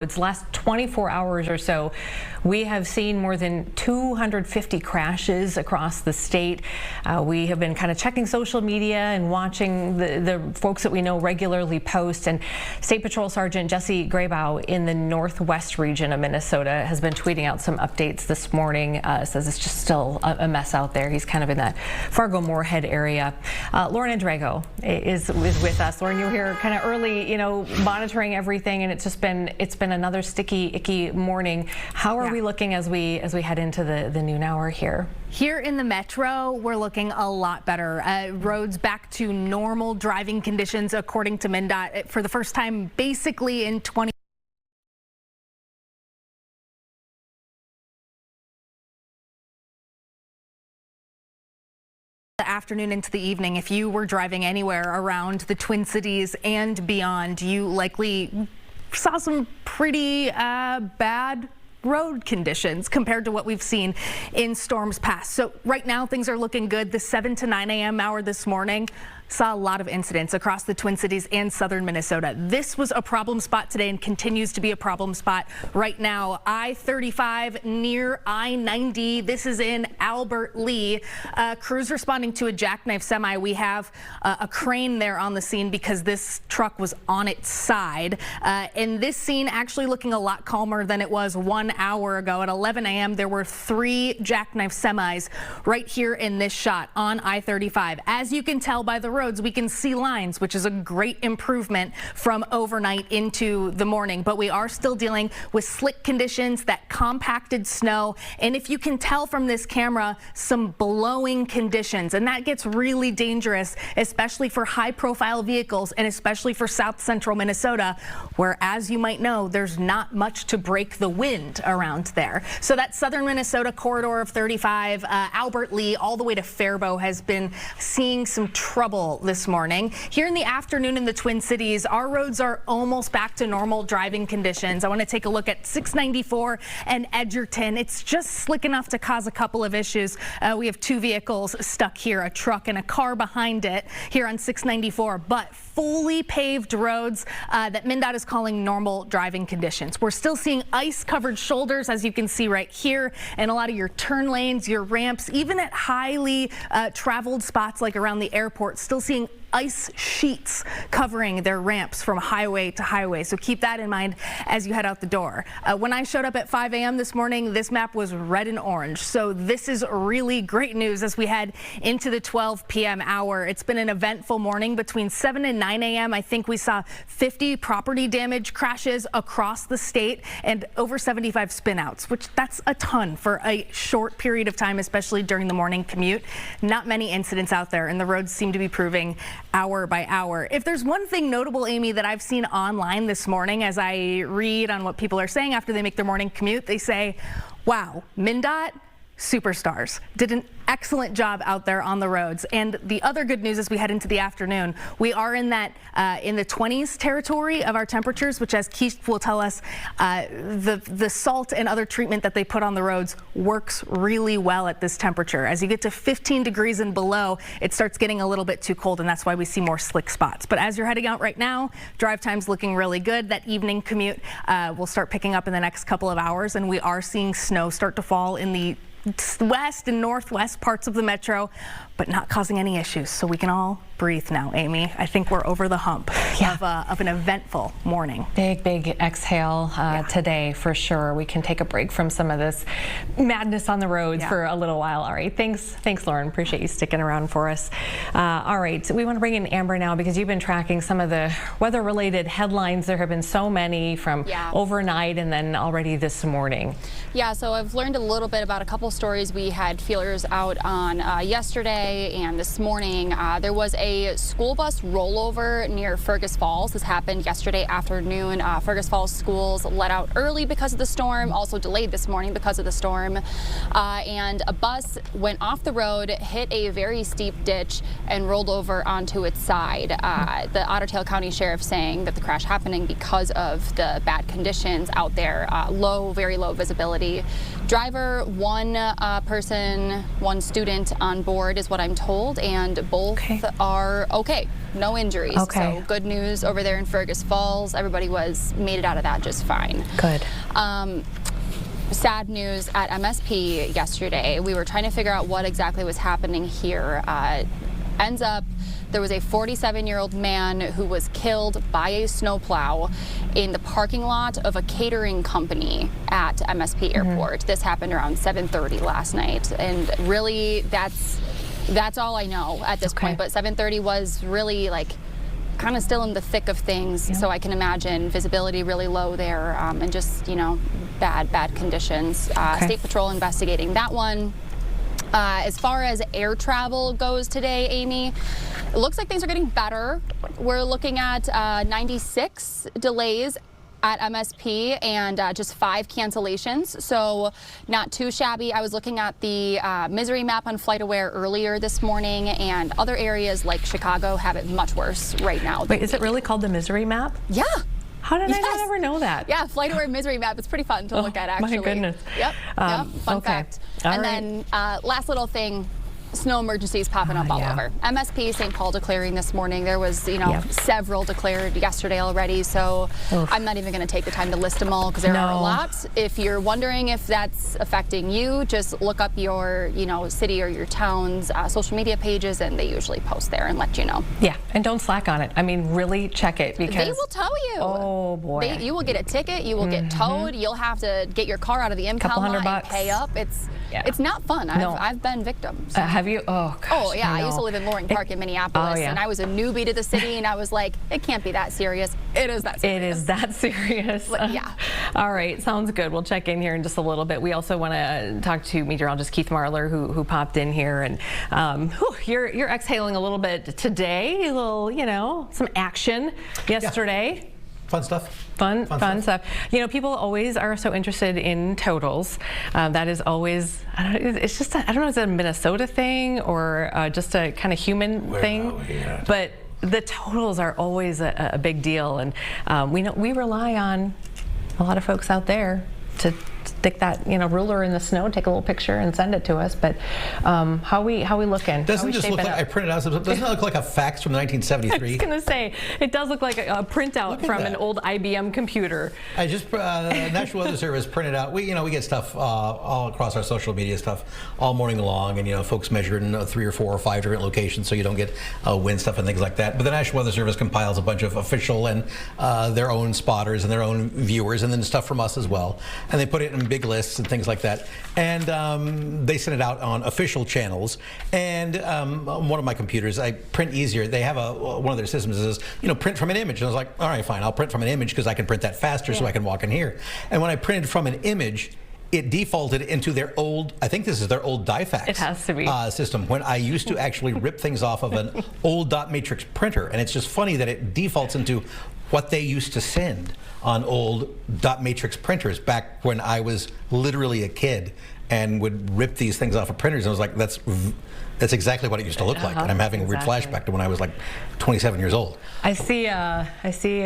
It's last 24 hours or so, we have seen more than 250 crashes across the state. We have been kind of checking social media and watching the folks that we know regularly post. And State Patrol Sergeant Jesse Graybow in the northwest region of Minnesota has been tweeting out some updates this morning. Says it's just still a mess out there. He's kind of in that Fargo-Moorhead area. Lauren Andrago is with us. Lauren, you were here kind of early, monitoring everything, and it's been another sticky, icky morning. How are we looking as we head into the noon hour here? Here in the metro, we're looking a lot better. Roads back to normal driving conditions, according to MnDOT, for the first time basically in 20. The afternoon into the evening, if you were driving anywhere around the Twin Cities and beyond, you likely saw some pretty bad road conditions compared to what we've seen in storms past. So right now things are looking good. The 7 to 9 a.m. hour this morning saw a lot of incidents across the Twin Cities and southern Minnesota. This was a problem spot today and continues to be a problem spot right now. I-35 near I-90. This is in Albert Lee. Crews responding to a jackknife semi. We have a crane there on the scene because this truck was on its side. And this scene actually looking a lot calmer than it was 1 hour ago. At 11 a.m. there were 3 jackknife semis right here in this shot on I-35. As you can tell by the roads, we can see lines, which is a great improvement from overnight into the morning. But we are still dealing with slick conditions, that compacted snow, and if you can tell from this camera, some blowing conditions. And that gets really dangerous, especially for high-profile vehicles and especially for south central Minnesota, where, as you might know, there's not much to break the wind around there. So that southern Minnesota corridor of 35, Albert Lee, all the way to Faribault has been seeing some trouble this morning. Here in the afternoon in the Twin Cities, our roads are almost back to normal driving conditions. I want to take a look at 694 and Edgerton. It's just slick enough to cause a couple of issues. We have 2 vehicles stuck here, a truck and a car behind it here on 694, but fully paved roads that MnDOT is calling normal driving conditions. We're still seeing ice-covered shoulders, as you can see right here, and a lot of your turn lanes, your ramps, even at highly traveled spots like around the airport, still seeing ice sheets covering their ramps from highway to highway. So keep that in mind as you head out the door. When I showed up at 5 a.m. this morning, this map was red and orange. So this is really great news as we head into the 12 p.m. hour. It's been an eventful morning between 7 and 9 a.m. I think we saw 50 property damage crashes across the state and over 75 spinouts, which that's a ton for a short period of time, especially during the morning commute. Not many incidents out there, and the roads seem to be proving hour by hour. If there's one thing notable, Amy, that I've seen online this morning as I read on what people are saying after they make their morning commute, they say, wow, MnDOT, superstars, did an excellent job out there on the roads. And the other good news as we head into the afternoon, we are in that in the 20s territory of our temperatures, which, as Keith will tell us, the salt and other treatment that they put on the roads works really well at this temperature. As you get to 15 degrees and below, it starts getting a little bit too cold, and that's why we see more slick spots. But as you're heading out right now, drive time's looking really good. That evening commute will start picking up in the next couple of hours, and we are seeing snow start to fall in the west and northwest parts of the metro, but not causing any issues, so we can all breathe now, Amy. I think we're over the hump of an eventful morning. Big exhale today for sure. We can take a break from some of this madness on the roads for a little while. All right, thanks Lauren. Appreciate you sticking around for us. All right, so we want to bring in Amber now because you've been tracking some of the weather-related headlines. There have been so many from overnight and then already this morning. Yeah, so I've learned a little bit about a couple stories we had feelers out on yesterday and this morning. There was a school bus rollover near Fergus Falls. This happened yesterday afternoon. Fergus Falls schools let out early because of the storm, also delayed this morning because of the storm. And a bus went off the road, hit a very steep ditch, and rolled over onto its side. The Otter Tail County Sheriff saying that the crash happening because of the bad conditions out there, very low visibility. Driver, one person, one student on board is what I'm told, and both are are okay, no injuries. Okay. So good news over there in Fergus Falls. Everybody made it out of that just fine. Good. Sad news at MSP yesterday. We were trying to figure out what exactly was happening here. Ends up there was a 47-year-old man who was killed by a snowplow in the parking lot of a catering company at MSP Airport. This happened around 7:30 last night, and really that's all I know at this point. But 7:30 was really like kind of still in the thick of things, so I can imagine visibility really low there, and just, you know, bad conditions. State Patrol investigating that one. As far as air travel goes today, Amy, it looks like things are getting better. We're looking at 96 delays at MSP and just 5 cancellations, so not too shabby. I was looking at the misery map on FlightAware earlier this morning, and other areas like Chicago have it much worse right now. Wait, is it really called the misery map? Yeah. How did I not ever know that? Yeah, FlightAware misery map. It's pretty fun to look at, actually. My goodness. Yep. Fun fact. And then last little thing. Snow emergencies popping up all over. MSP St. Paul declaring this morning. There was, you know, several declared yesterday already, so I'm not even going to take the time to list them all because there are a lot. If you're wondering if that's affecting you, just look up your, you know, city or your town's social media pages, and they usually post there and let you know. Yeah, and don't slack on it. I mean, really check it, because they will tow you. Oh boy. You will get a ticket. You will get towed. You'll have to get your car out of the impound lot and pay up. It's not fun. I've been victims. Have you? Oh, gosh. Oh, yeah. I used to live in Loring Park in Minneapolis, and I was a newbie to the city, and I was like, it can't be that serious. It is that serious. It is that serious. Yeah. All right. Sounds good. We'll check in here in just a little bit. We also want to talk to meteorologist Keith Marler, who popped in here, and you're exhaling a little bit today. A little, you know, some action yesterday. Yeah. Fun stuff. Fun stuff. You know, people always are so interested in totals. That is always, it's just, I don't know, is it a Minnesota thing or just a kind of human thing? But the totals are always a big deal. And we rely on a lot of folks out there to stick that, you know, ruler in the snow, take a little picture and send it to us. But how we looking? Doesn't just look like, I printed out, doesn't it look like a fax from 1973? I was going to say, it does look like a printout from an old IBM computer. I just, National Weather Service printed out, we get stuff all across our social media stuff all morning long, and, you know, folks measure in 3 or 4 or 5 different locations so you don't get wind stuff and things like that. But the National Weather Service compiles a bunch of official and their own spotters and their own viewers, and then stuff from us as well. And they put it in big lists and things like that, and they send it out on official channels. And on one of my computers, I print easier. They have one of their systems that says, you know, print from an image. And I was like, all right, fine, I'll print from an image because I can print that faster, so I can walk in here. And when I printed from an image, it defaulted into their old, I think this is their old DieFax. It has to be. System, when I used to actually rip things off of an old dot matrix printer. And it's just funny that it defaults into what they used to send on old dot matrix printers back when I was literally a kid and would rip these things off of printers. And I was like, that's exactly what it used to look like. And I'm having a weird flashback to when I was like 27 years old. I see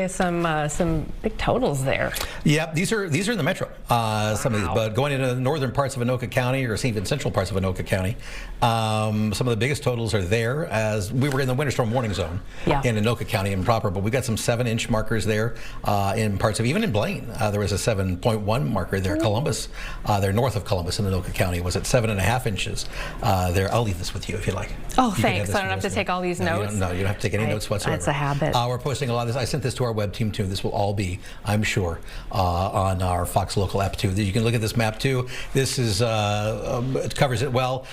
some big totals there. Yeah, these are in the metro. Some of these, but going into the northern parts of Anoka County or even central parts of Anoka County, some of the biggest totals are there. As we were in the winter storm warning zone in Anoka County and proper, but we got some 7-inch markers there in parts of, even in Blaine, there was a 7.1 marker there. Columbus, they're north of Columbus in Anoka County, was at 7.5 inches. There, I'll leave this with you if you like. Oh, thanks. I don't have to take all these notes. No, you don't have to take any notes whatsoever. That's a habit. We're posting a lot of this. I sent this to our web team too. This will all be, I'm sure, on our Fox Local app too. You can look at this map too. This is it covers it well.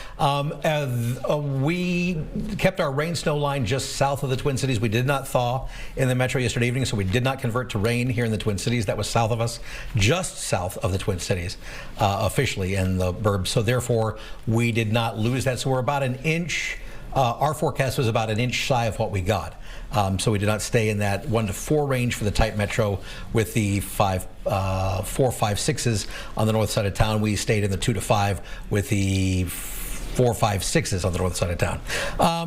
We kept our rain snow line just south of the Twin Cities. We did not thaw in the metro yesterday evening, so we did not convert to rain here in the Twin Cities. That was south of us, just south of the Twin Cities, officially in the burbs. So therefore, we did not lose that. So we're about an inch. Our forecast was about an inch shy of what we got. So we did not stay in that 1 to 4 range for the tight metro with the 4, 5, 6s on the north side of town. We stayed in the 2 to 5 with the 4, 5, 6s on the north side of town.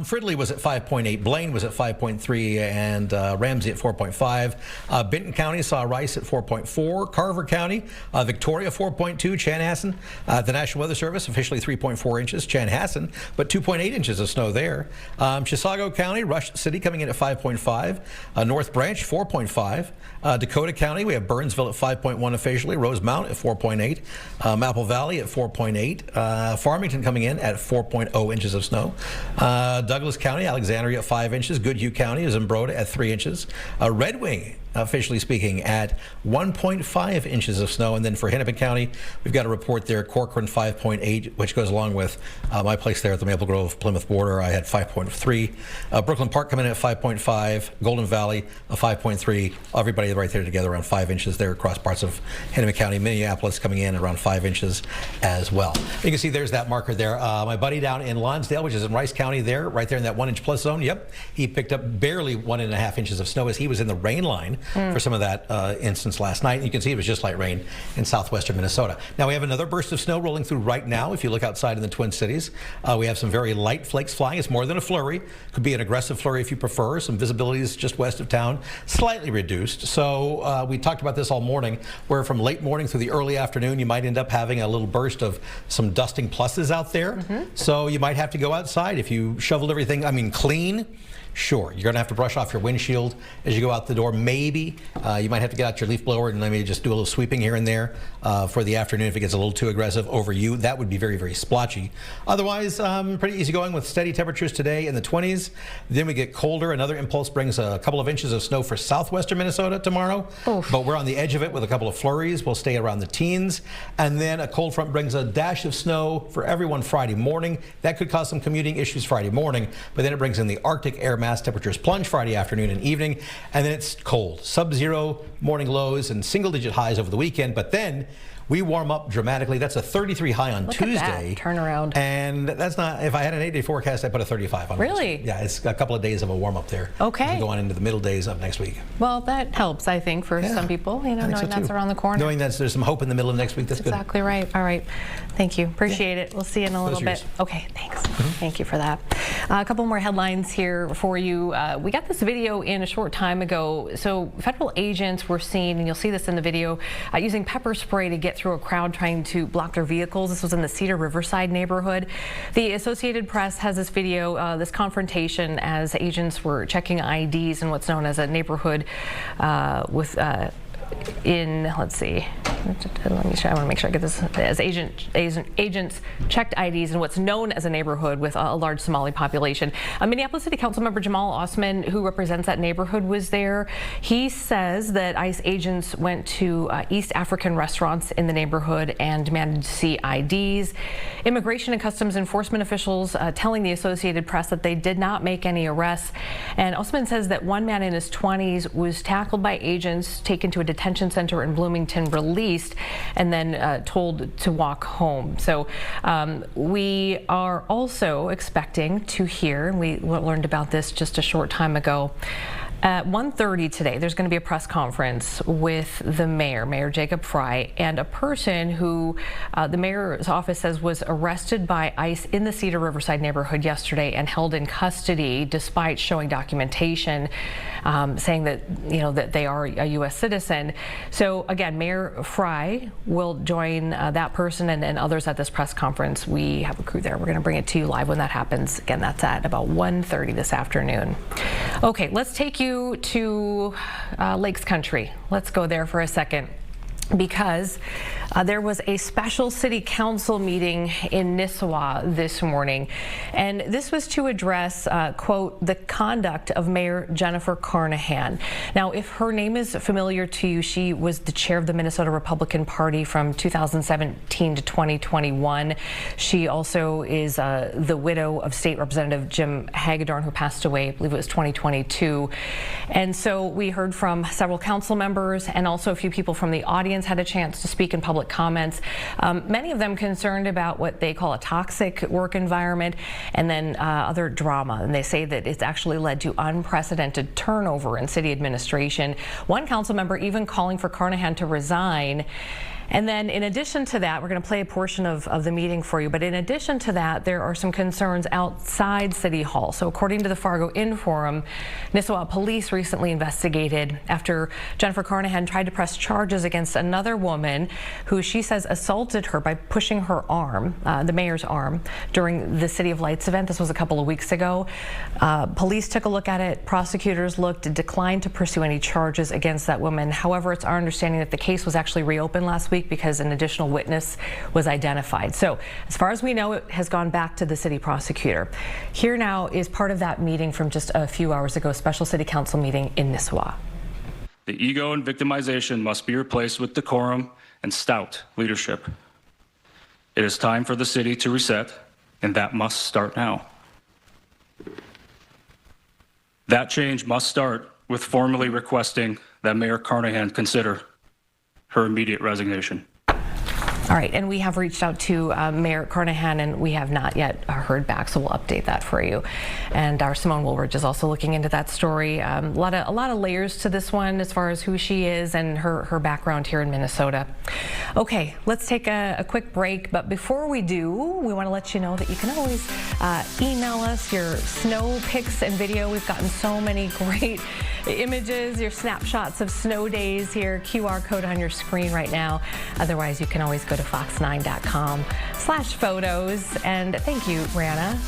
Fridley was at 5.8, Blaine was at 5.3, and Ramsey at 4.5. Benton County saw Rice at 4.4. Carver County, Victoria 4.2. Chanhassen, the National Weather Service officially 3.4 inches. Chanhassen, but 2.8 inches of snow there. Chisago County, Rush City coming in at 5.5. North Branch 4.5. Dakota County, we have Burnsville at 5.1 officially. Rosemount at 4.8. Maple Valley at 4.8. Farmington coming in at 4.0 inches of snow. Douglas County, Alexandria at 5 inches. Goodhue County is Zimbrota at 3 inches. Red Wing, officially speaking, at 1.5 inches of snow. And then for Hennepin County, we've got a report there, Corcoran 5.8, which goes along with my place there at the Maple Grove Plymouth border. I had 5.3. Brooklyn Park coming in at 5.5. Golden Valley a 5.3. Everybody right there together around 5 inches there across parts of Hennepin County. Minneapolis coming in around 5 inches as well. You can see there's that marker there. My buddy down in Lonsdale, which is in Rice County there, right there in that 1 inch plus zone. Yep, he picked up barely 1.5 inches of snow as he was in the rain line for some of that instance last night. And you can see it was just light rain in southwestern Minnesota. Now we have another burst of snow rolling through right now. If you look outside in the Twin Cities, we have some very light flakes flying. It's more than a flurry. Could be an aggressive flurry if you prefer. Some visibility is just west of town, slightly reduced. So we talked about this all morning, where from late morning through the early afternoon, you might end up having a little burst of some dusting pluses out there. So you might have to go outside if you shoveled everything, clean. Sure, you're going to have to brush off your windshield as you go out the door. Maybe you might have to get out your leaf blower and maybe just do a little sweeping here and there for the afternoon if it gets a little too aggressive over you. That would be very, very splotchy. Otherwise, pretty easy going with steady temperatures today in the 20s. Then we get colder. Another impulse brings a couple of inches of snow for southwestern Minnesota tomorrow. Oof. But we're on the edge of it with a couple of flurries. We'll stay around the teens. And then a cold front brings a dash of snow for everyone Friday morning. That could cause some commuting issues Friday morning. But then it brings in the Arctic air mass. Temperatures plunge Friday afternoon and evening, and then it's cold. Sub-zero morning lows and single-digit highs over the weekend, but then we warm up dramatically. That's a 33 high on Tuesday. At that turnaround. And that's not, if I had an 8-day forecast, I'd put a 35 on Really? Wednesday. Yeah, it's a couple of days of a warm up there. Okay. Going into the middle days of next week. Well, that helps, I think, for some people, knowing that's around the corner. Knowing that there's some hope in the middle of next week, that's good. Exactly right. All right. Thank you. Appreciate it. We'll see you in a little bit. Okay, thanks. Thank you for that. A couple more headlines here for you. We got this video in a short time ago. So federal agents were seen, and you'll see this in the video, using pepper spray to get through a crowd trying to block their vehicles. This was in the Cedar Riverside neighborhood. The Associated Press has this video, this confrontation as agents were checking IDs in what's known as a neighborhood let's see, let me try, I want to make sure I get this, as agents checked IDs in what's known as a neighborhood with a large Somali population. Minneapolis City Council member Jamal Osman, who represents that neighborhood, was there. He says that ICE agents went to East African restaurants in the neighborhood and demanded to see IDs. Immigration and Customs Enforcement officials telling the Associated Press that they did not make any arrests. And Osman says that one man in his 20s was tackled by agents, taken to a detention center in Bloomington, released, and then told to walk home. So we are also expecting to hear, and we learned about this just a short time ago, at 1:30 today, there's going to be a press conference with the mayor, Mayor Jacob Frey, and a person who the mayor's office says was arrested by ICE in the Cedar Riverside neighborhood yesterday and held in custody despite showing documentation saying that, that they are a U.S. citizen. So again, Mayor Frey will join that person and others at this press conference. We have a crew there. We're going to bring it to you live when that happens. Again, that's at about 1:30 this afternoon. Okay, let's take you to Lakes Country. Let's go there for a second, because there was a special city council meeting in Nisswa this morning, and this was to address, quote, the conduct of Mayor Jennifer Carnahan. Now, if her name is familiar to you, she was the chair of the Minnesota Republican Party from 2017 to 2021. She also is the widow of State Representative Jim Hagedorn, who passed away, I believe it was 2022. And so we heard from several council members and also a few people from the audience had a chance to speak in public comments. Many of them concerned about what they call a toxic work environment and then other drama. And they say that it's actually led to unprecedented turnover in city administration. One council member even calling for Carnahan to resign. And then in addition to that, we're going to play a portion of the meeting for you, but in addition to that, there are some concerns outside City Hall. So according to the Fargo Inforum, Nisswa police recently investigated after Jennifer Carnahan tried to press charges against another woman who she says assaulted her by pushing her arm, the mayor's arm, during the City of Lights event. This was a couple of weeks ago. Police took a look at it. Prosecutors declined to pursue any charges against that woman. However, it's our understanding that the case was actually reopened last week because an additional witness was identified. So as far as we know, it has gone back to the city prosecutor. Here now is part of that meeting from just a few hours ago, special city council meeting in Nisswa. The ego and victimization must be replaced with decorum and stout leadership. It is time for the city to reset, and that must start now. That change must start with formally requesting that Mayor Carnahan consider her immediate resignation. All right, and we have reached out to Mayor Carnahan, and we have not yet heard back, so we'll update that for you. And our Simone Woolridge is also looking into that story. A lot of layers to this one as far as who she is and her background here in Minnesota. Okay, let's take a quick break, but before we do, we want to let you know that you can always email us your snow pics and video. We've gotten so many great images, your snapshots of snow days here, QR code on your screen right now. Otherwise, you can always go to fox9.com/photos. And thank you, Rana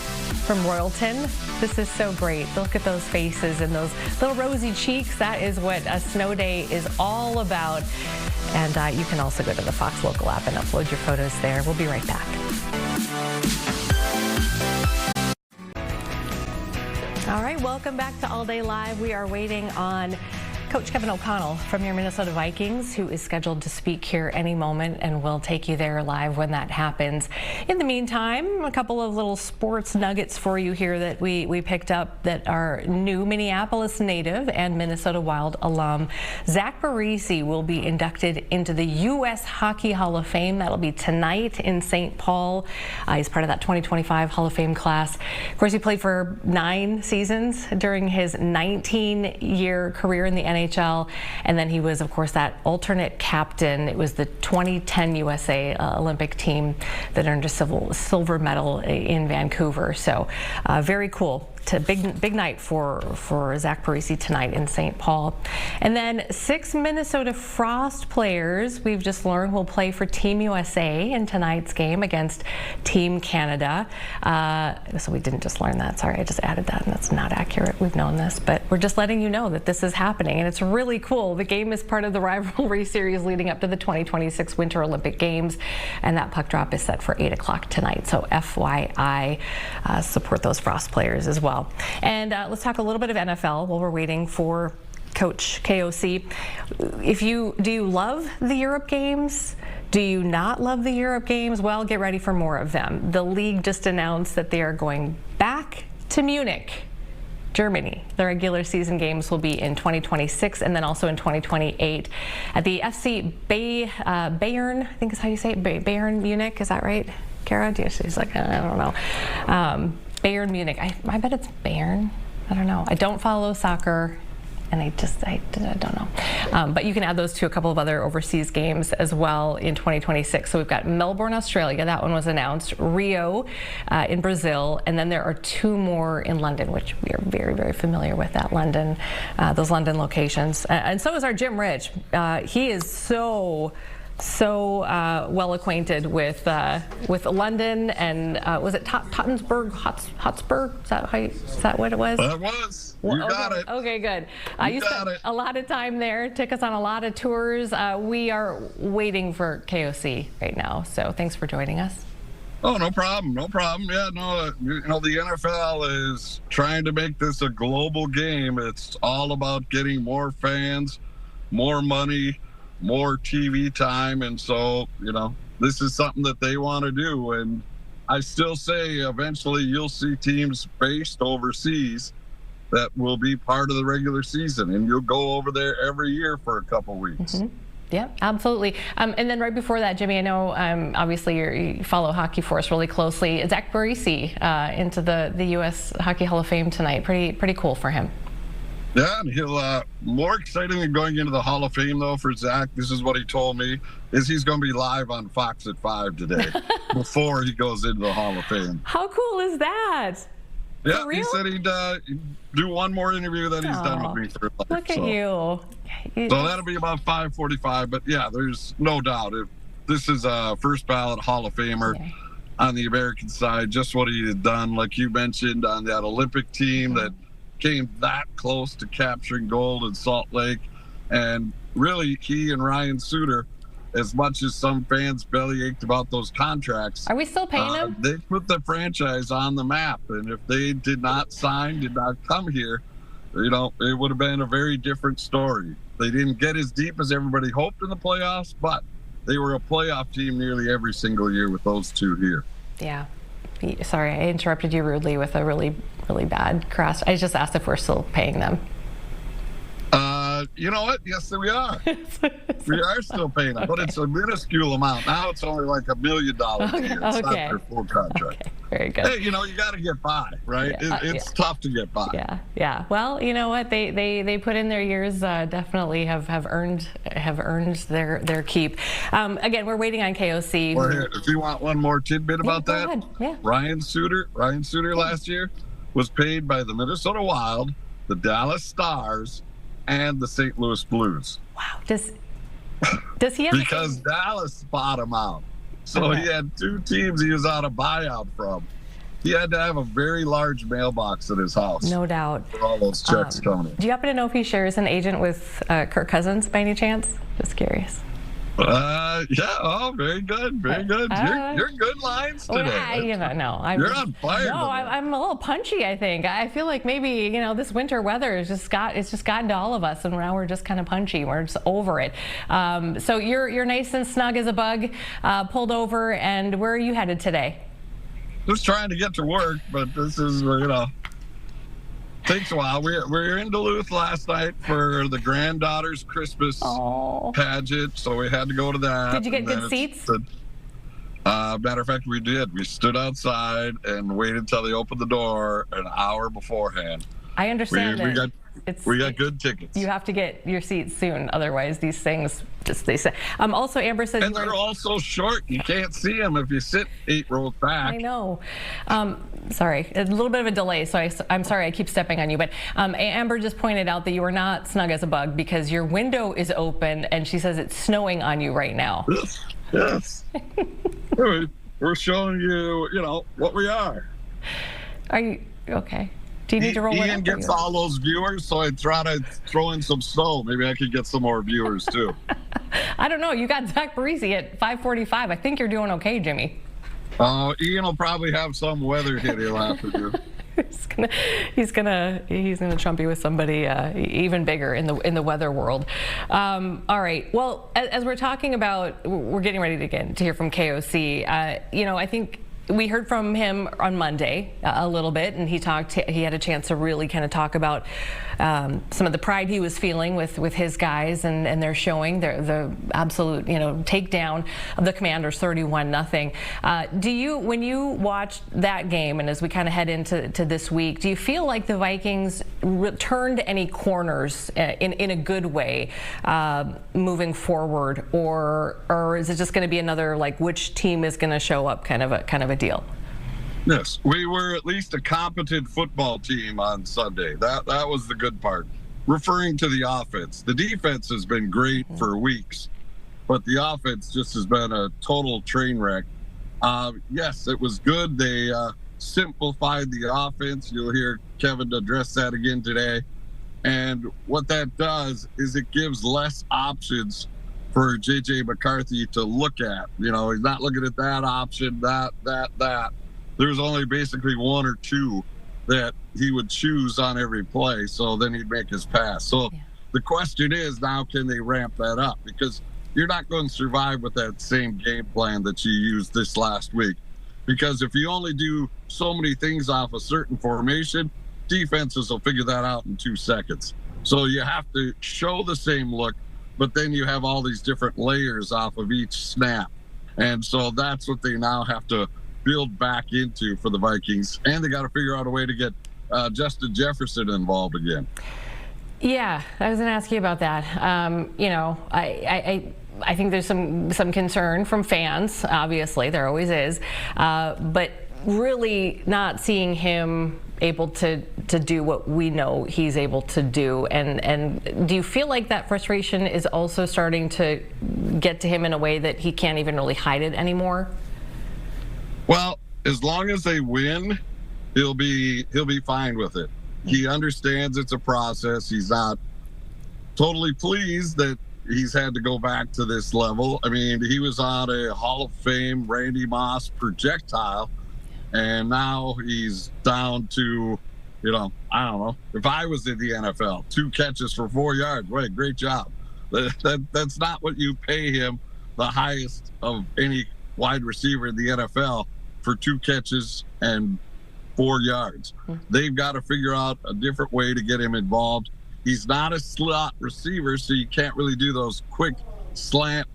from Royalton. This is so great. Look at those faces and those little rosy cheeks. That is what a snow day is all about. And you can also go to the Fox Local app and upload your photos there. We'll be right back. All right, welcome back to All Day Live. We are waiting on Coach Kevin O'Connell from your Minnesota Vikings, who is scheduled to speak here any moment, and we'll take you there live when that happens. In the meantime, a couple of little sports nuggets for you here that we picked up that are new. Minneapolis native and Minnesota Wild alum Zach Parise will be inducted into the U.S. Hockey Hall of Fame. That'll be tonight in St. Paul. He's part of that 2025 Hall of Fame class. Of course, he played for 9 seasons during his 19-year career in the NHL, and then he was, of course, that alternate captain. It was the 2010 USA Olympic team that earned a silver medal in Vancouver. So very cool. Big night for Zach Parise tonight in St. Paul. And then 6 Minnesota Frost players, we've just learned, will play for Team USA in tonight's game against Team Canada. So we didn't just learn that. Sorry, I just added that, and that's not accurate. We've known this, but we're just letting you know that this is happening, and it's really cool. The game is part of the rivalry series leading up to the 2026 Winter Olympic Games, and that puck drop is set for 8 o'clock tonight. So FYI, support those Frost players as well. And let's talk a little bit of NFL while we're waiting for Coach KOC. Do you love the Europe games? Do you not love the Europe games? Well, get ready for more of them. The league just announced that they are going back to Munich, Germany. The regular season games will be in 2026 and then also in 2028 at the FC Bayern, I think is how you say it, Bayern Munich. Is that right, Kara? She's like, I don't know. Bayern Munich. I bet it's Bayern. I don't know. I don't follow soccer, and I don't know. But you can add those to a couple of other overseas games as well in 2026. So we've got Melbourne, Australia. That one was announced. Rio in Brazil. And then there are 2 more in London, which we are very, very familiar with, those London locations. And so is our Jim Rich. He is so well acquainted with London, and was it Tottenham Hotspur? Is that what it was? That was. You got it. Okay, good. You spent a lot of time there, took us on a lot of tours. We are waiting for KOC right now, so thanks for joining us. Oh, no problem. No problem. Yeah, no, the NFL is trying to make this a global game. It's all about getting more fans, more money, more TV time, and so this is something that they want to do. And I still say eventually you'll see teams based overseas that will be part of the regular season, and you'll go over there every year for a couple weeks. Mm-hmm. Yeah, absolutely. And then right before that, Jimmy, I know obviously you follow hockey for us really closely. Zach Parise into the U.S. Hockey Hall of Fame tonight. Pretty cool for him. Yeah, and he'll more exciting than going into the Hall of Fame though for Zach. This is what he told me: is he's going to be live on Fox at 5 today before he goes into the Hall of Fame. How cool is that? Yeah, For he real? said he'd do one more interview, then he's done with me for life. Look at you. So that'll be about 5:45. But yeah, there's no doubt this is a first ballot Hall of Famer on the American side. Just what he had done, like you mentioned, on that Olympic team that came that close to capturing gold in Salt Lake. And really, he and Ryan Suter, as much as some fans bellyached about those contracts, Are we still paying him? they put the franchise on the map. And if they did not come here, it would have been a very different story. They didn't get as deep as everybody hoped in the playoffs, but they were a playoff team nearly every single year with those two here. Yeah. Sorry, I interrupted you rudely with a really, really bad cross. I just asked if we're still paying them. You know what? Yes, we are. We are still paying them, but it's a minuscule amount. Now it's only like $1 million a year. It's not their full contract. Okay, very good. Hey, you got to get by, right? It's tough to get by. Yeah. Well, you know what? They put in their years. Definitely have earned their keep. Again, we're waiting on KOC. Well, here, if you want one more tidbit about that, ahead. Yeah. Ryan Suter last year was paid by the Minnesota Wild, the Dallas Stars, and the St. Louis Blues. Wow. Does he have? Because Dallas bought him out. So he had two teams he was on a buyout from. He had to have a very large mailbox at his house. No doubt. For all those checks coming in. Do you happen to know if he shares an agent with Kirk Cousins by any chance? Just curious. Yeah. Oh, very good. Very good. You're good lines today. You're on fire. No, I'm a little punchy, I think. I feel like maybe, this winter weather has just gotten to all of us, and now we're just kind of punchy. We're just over it. So you're nice and snug as a bug, pulled over, and where are you headed today? Just trying to get to work, but this is, takes a while. We were in Duluth last night for the granddaughter's Christmas pageant, so we had to go to that. Did you get good seats? Matter of fact, we did. We stood outside and waited until they opened the door an hour beforehand. I understand we got good tickets. You have to get your seats soon, otherwise these things they say. Also, Amber says, and they're all so short you can't see them if you sit 8 rows back. I know. Sorry, a little bit of a delay, so I'm sorry I keep stepping on you. But Amber just pointed out that you are not snug as a bug because your window is open, and she says it's snowing on you right now. Yes. We're showing you, what we are. Are you okay? Do you need to roll it up? Ian gets all those viewers, so I try to throw in some snow. Maybe I could get some more viewers, too. I don't know. You got Zach Parisi at 5:45. I think you're doing okay, Jimmy. Ian will probably have some weather hit he'll have to do. He's gonna trump you with somebody even bigger in the weather world. All right. Well, as we're talking about, we're getting ready to hear from KOC. I think we heard from him on Monday a little bit, and he had a chance to really kind of talk about some of the pride he was feeling with his guys, and they're showing the absolute takedown of the Commanders 31-0. When you watched that game, and as we kind of head into this week, do you feel like the Vikings turned any corners in a good way moving forward, or is it just going to be another which team is going to show up kind of a deal? Yes, we were at least a competent football team on Sunday. That was the good part. Referring to the offense, the defense has been great for weeks, but the offense just has been a total train wreck. Yes, it was good. They simplified the offense. You'll hear Kevin address that again today. And what that does is it gives less options for J.J. McCarthy to look at. He's not looking at that option, that. There's only basically one or two that he would choose on every play, so then he'd make his pass. So the question is now, can they ramp that up? Because you're not going to survive with that same game plan that you used this last week. Because if you only do so many things off a certain formation, defenses will figure that out in 2 seconds. So you have to show the same look, but then you have all these different layers off of each snap. And so that's what they now have to build back into for the Vikings. And they got to figure out a way to get Justin Jefferson involved again. Yeah, I was going to ask you about that. You know, I think there's some concern from fans. Obviously, there always is, but really not seeing him able to do what we know he's able to do. And do you feel like that frustration is also starting to get to him in a way that he can't even really hide it anymore? Well, as long as they win, he'll be fine with it. He understands it's a process. He's not totally pleased that he's had to go back to this level. I mean, he was on a Hall of Fame Randy Moss projectile, and now he's down to, you know, I don't know. If I was in the NFL, 2 catches for 4 yards, wait, great job. That's not what you pay him, the highest of any wide receiver in the NFL, for 2 catches and 4 yards. They've got to figure out a different way to get him involved. He's not a slot receiver, so you can't really do those quick slant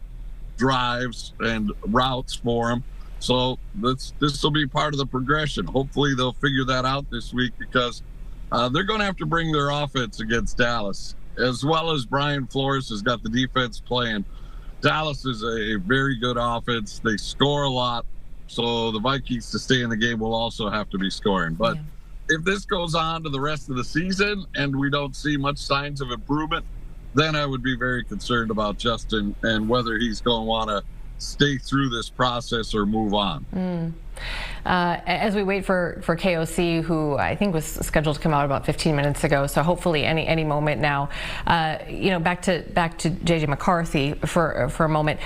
drives and routes for him. So this will be part of the progression. Hopefully they'll figure that out this week, because they're going to have to bring their offense against Dallas, as well as Brian Flores has got the defense playing. Dallas is a very good offense. They score a lot. So the Vikings, to stay in the game, will also have to be scoring. But if this goes on to the rest of the season and we don't see much signs of improvement, then I would be very concerned about Justin and whether he's going to want to stay through this process or move on. As we wait for KOC, who I think was scheduled to come out about 15 minutes ago, so hopefully any moment now. You know, back to JJ McCarthy for a moment.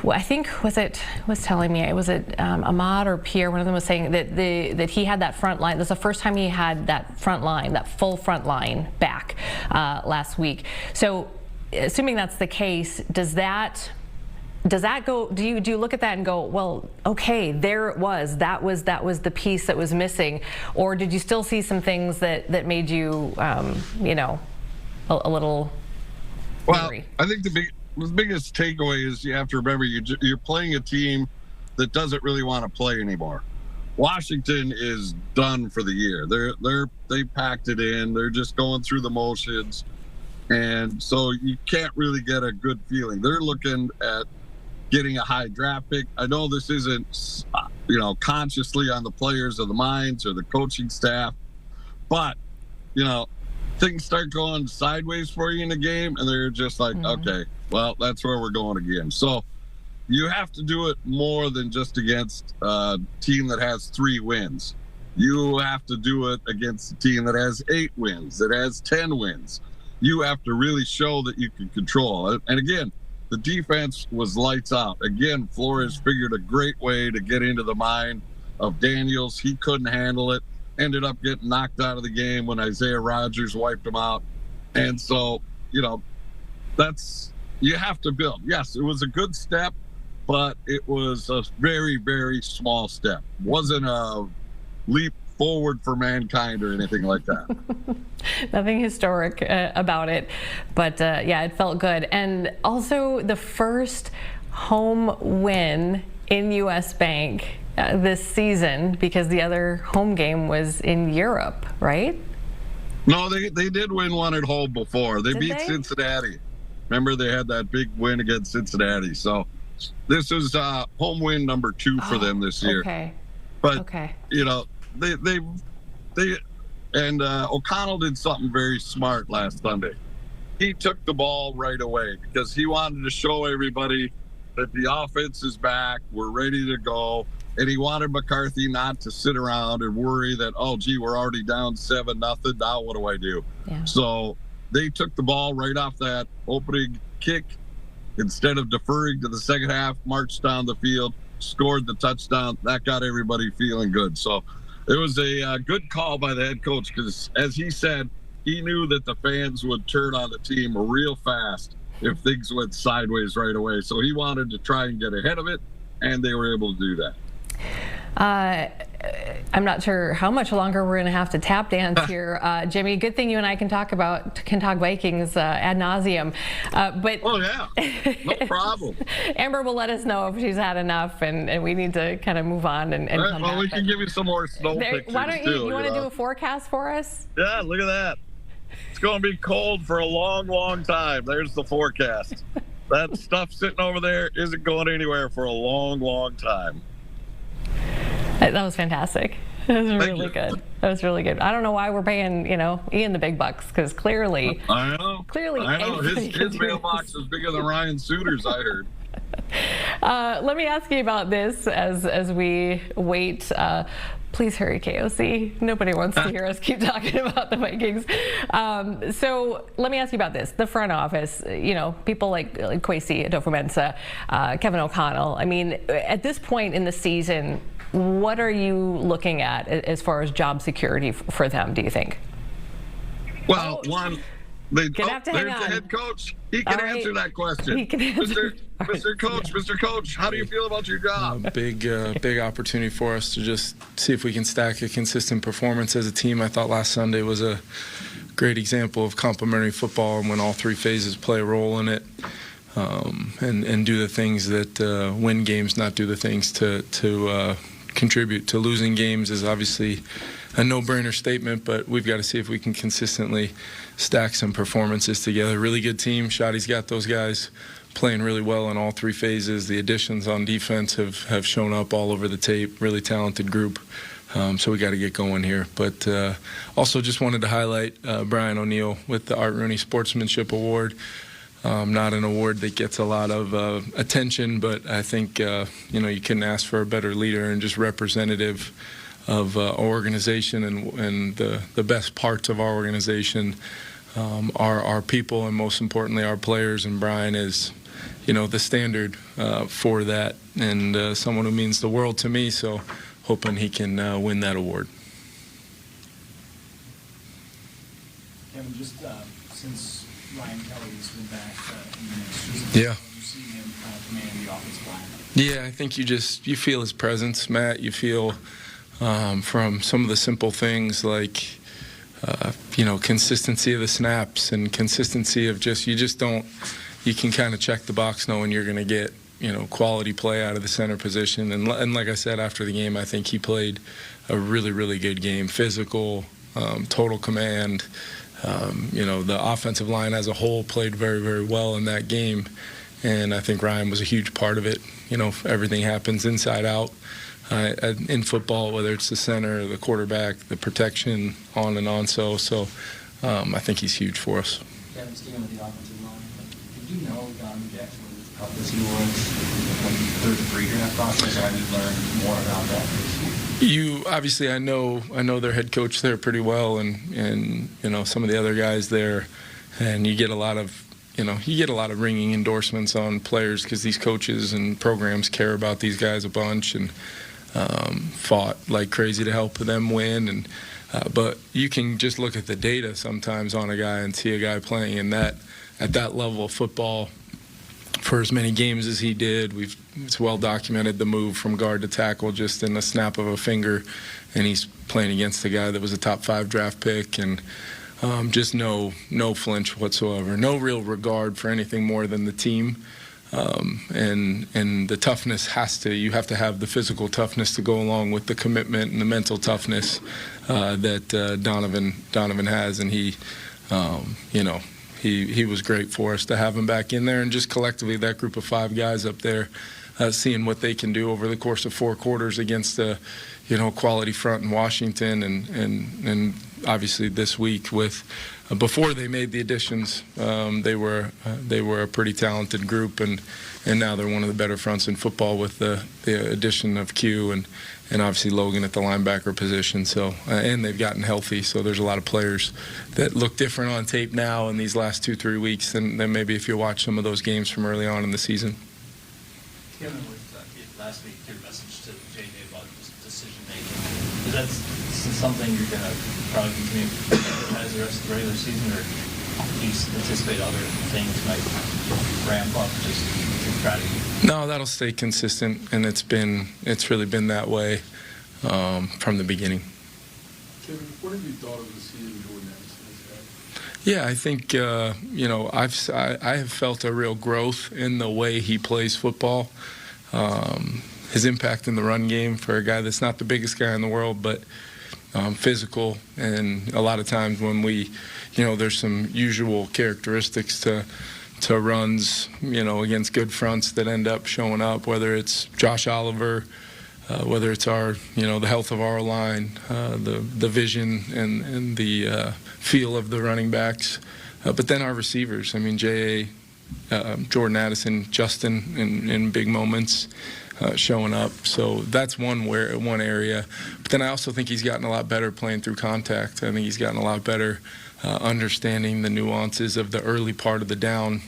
Well, I think was telling me, was it Ahmad or Pierre? One of them was saying that he had that front line. That's the first time he had that front line, that full front line back last week. So, assuming that's the case, does that go, do you look at that and go, well, okay, there it was, that was the piece that was missing? Or did you still see some things that made you, you know, a little worried? Well, I think the biggest takeaway is you have to remember you're playing a team that doesn't really want to play anymore. Washington is done for the year. They packed it in. They're just going through the motions. And so you can't really get a good feeling. They're looking at getting a high draft pick. I know this isn't, you know, consciously on the players or the minds or the coaching staff, but, you know, things start going sideways for you in the game, and they're just like, okay, well, that's where we're going again. So you have to do it more than just against a team that has 3 wins. You have to do it against a team that has 8 wins, that has 10 wins. You have to really show that you can control it. And again, the defense was lights out. Again, Flores figured a great way to get into the mind of Daniels. He couldn't handle it. Ended up getting knocked out of the game when Isaiah Rodgers wiped him out. And so, you know, you have to build. Yes, it was a good step, but it was a very, very small step. It wasn't a leap forward for mankind or anything like that. Nothing historic about it, but yeah, it felt good. And also the first home win in US Bank this season, because the other home game was in Europe, right? No, they did win one at home before. They beat Cincinnati. Remember, they had that big win against Cincinnati. So this is home win number 2 for them this year. Okay. But you know, they O'Connell did something very smart last Sunday. He took the ball right away because he wanted to show everybody that the offense is back, we're ready to go, and he wanted McCarthy not to sit around and worry that, oh, gee, we're already down 7-0, now what do I do? Yeah. So they took the ball right off that opening kick. Instead of deferring to the second half, marched down the field, scored the touchdown. That got everybody feeling good. So it was a good call by the head coach because, as he said, he knew that the fans would turn on the team real fast if things went sideways right away. So he wanted to try and get ahead of it, and they were able to do that. I'm not sure how much longer we're going to have to tap dance here, Jimmy. Good thing you and I can talk Vikings ad nauseum. But oh yeah, no problem. Amber will let us know if she's had enough, and we need to kind of move on and come back. We can give you some more snow pictures. Why don't you want to do a forecast for us? Yeah, look at that. It's going to be cold for a long, long time. There's the forecast. That stuff sitting over there isn't going anywhere for a long, long time. That was fantastic. That was really good. That was really good. I don't know why we're paying, Ian the big bucks, because clearly. I know. Clearly, I know. His mailbox is bigger than Ryan Suter's, I heard. Let me ask you about this as we wait. Please hurry, KOC. Nobody wants to hear us keep talking about the Vikings. So let me ask you about this. The front office, people like Kwesi Adofo-Mensah, Kevin O'Connell. I mean, at this point in the season, what are you looking at as far as job security for them, do you think? Well, there's the on. head coach. He can answer that question. He can answer. Mr. Coach, how do you feel about your job? Big opportunity for us to just see if we can stack a consistent performance as a team. I thought last Sunday was a great example of complementary football, and when all three phases play a role in it, and do the things that win games, not do the things to contribute to losing games, is obviously a no-brainer statement, but we've got to see if we can consistently stack some performances together. Really good team. Shotty's got those guys playing really well in all three phases. The additions on defense have shown up all over the tape. Really talented group. So we got to get going here. But also just wanted to highlight Brian O'Neill with the Art Rooney Sportsmanship Award. Not an award that gets a lot of attention, but I think you couldn't ask for a better leader and just representative of our organization, and the best parts of our organization are our people, and most importantly our players. And Brian is the standard for that, and someone who means the world to me, so hoping he can win that award. Kevin, just since Ryan Kelly's been back in the next Yeah. you see him kind of command the offensive line. Yeah, I think you feel his presence, Matt. You feel from some of the simple things like consistency of the snaps and consistency of you can kind of check the box knowing you're going to get quality play out of the center position. And like I said after the game, I think he played a really, really good game. Physical, total command. The offensive line as a whole played very, very well in that game. And I think Ryan was a huge part of it. Everything happens inside out in football, whether it's the center, the quarterback, the protection, on and on. So I think he's huge for us. Kevin, sticking with the offensive line, did you know Donovan Jackson was as tough as he was when you threw the breeder in that process, or have you learned more about that this year? Obviously, I know their head coach there pretty well, and some of the other guys there, and you get a lot of ringing endorsements on players because these coaches and programs care about these guys a bunch and fought like crazy to help them win. But you can just look at the data sometimes on a guy and see a guy playing at that level of football for as many games as he did. It's well documented, the move from guard to tackle just in the snap of a finger, and he's playing against a guy that was a top 5 draft pick, and just no flinch whatsoever, no real regard for anything more than the team. And the toughness you have to have the physical toughness to go along with the commitment and the mental toughness that Donovan has, and he was great for us to have him back in there, and just collectively that group of 5 guys up there, seeing what they can do over the course of 4 quarters against a quality front in Washington, and obviously this week with. Before they made the additions, they were a pretty talented group, and now they're one of the better fronts in football with the addition of Q and obviously Logan at the linebacker position. So and they've gotten healthy, so there's a lot of players that look different on tape now in these last 2-3 weeks than maybe if you watch some of those games from early on in the season. Kevin, with last week, your message to JJ about decision making, is that something you're going to probably continue as the rest of the regular season, or do you anticipate other things might ramp up just to try to? No, that'll stay consistent, and it's really been that way from the beginning. Kevin, what have you thought of the season going down? Yeah, I think I have felt a real growth in the way he plays football. His impact in the run game for a guy that's not the biggest guy in the world, but physical, and a lot of times when we, there's some usual characteristics to runs, against good fronts that end up showing up, whether it's Josh Oliver, whether it's our, the health of our line, the vision and the feel of the running backs, but then our receivers. I mean, J.A., Jordan Addison, Justin in big moments showing up. So that's one area. But then I also think he's gotten a lot better playing through contact. I think he's gotten a lot better understanding the nuances of the early part of the down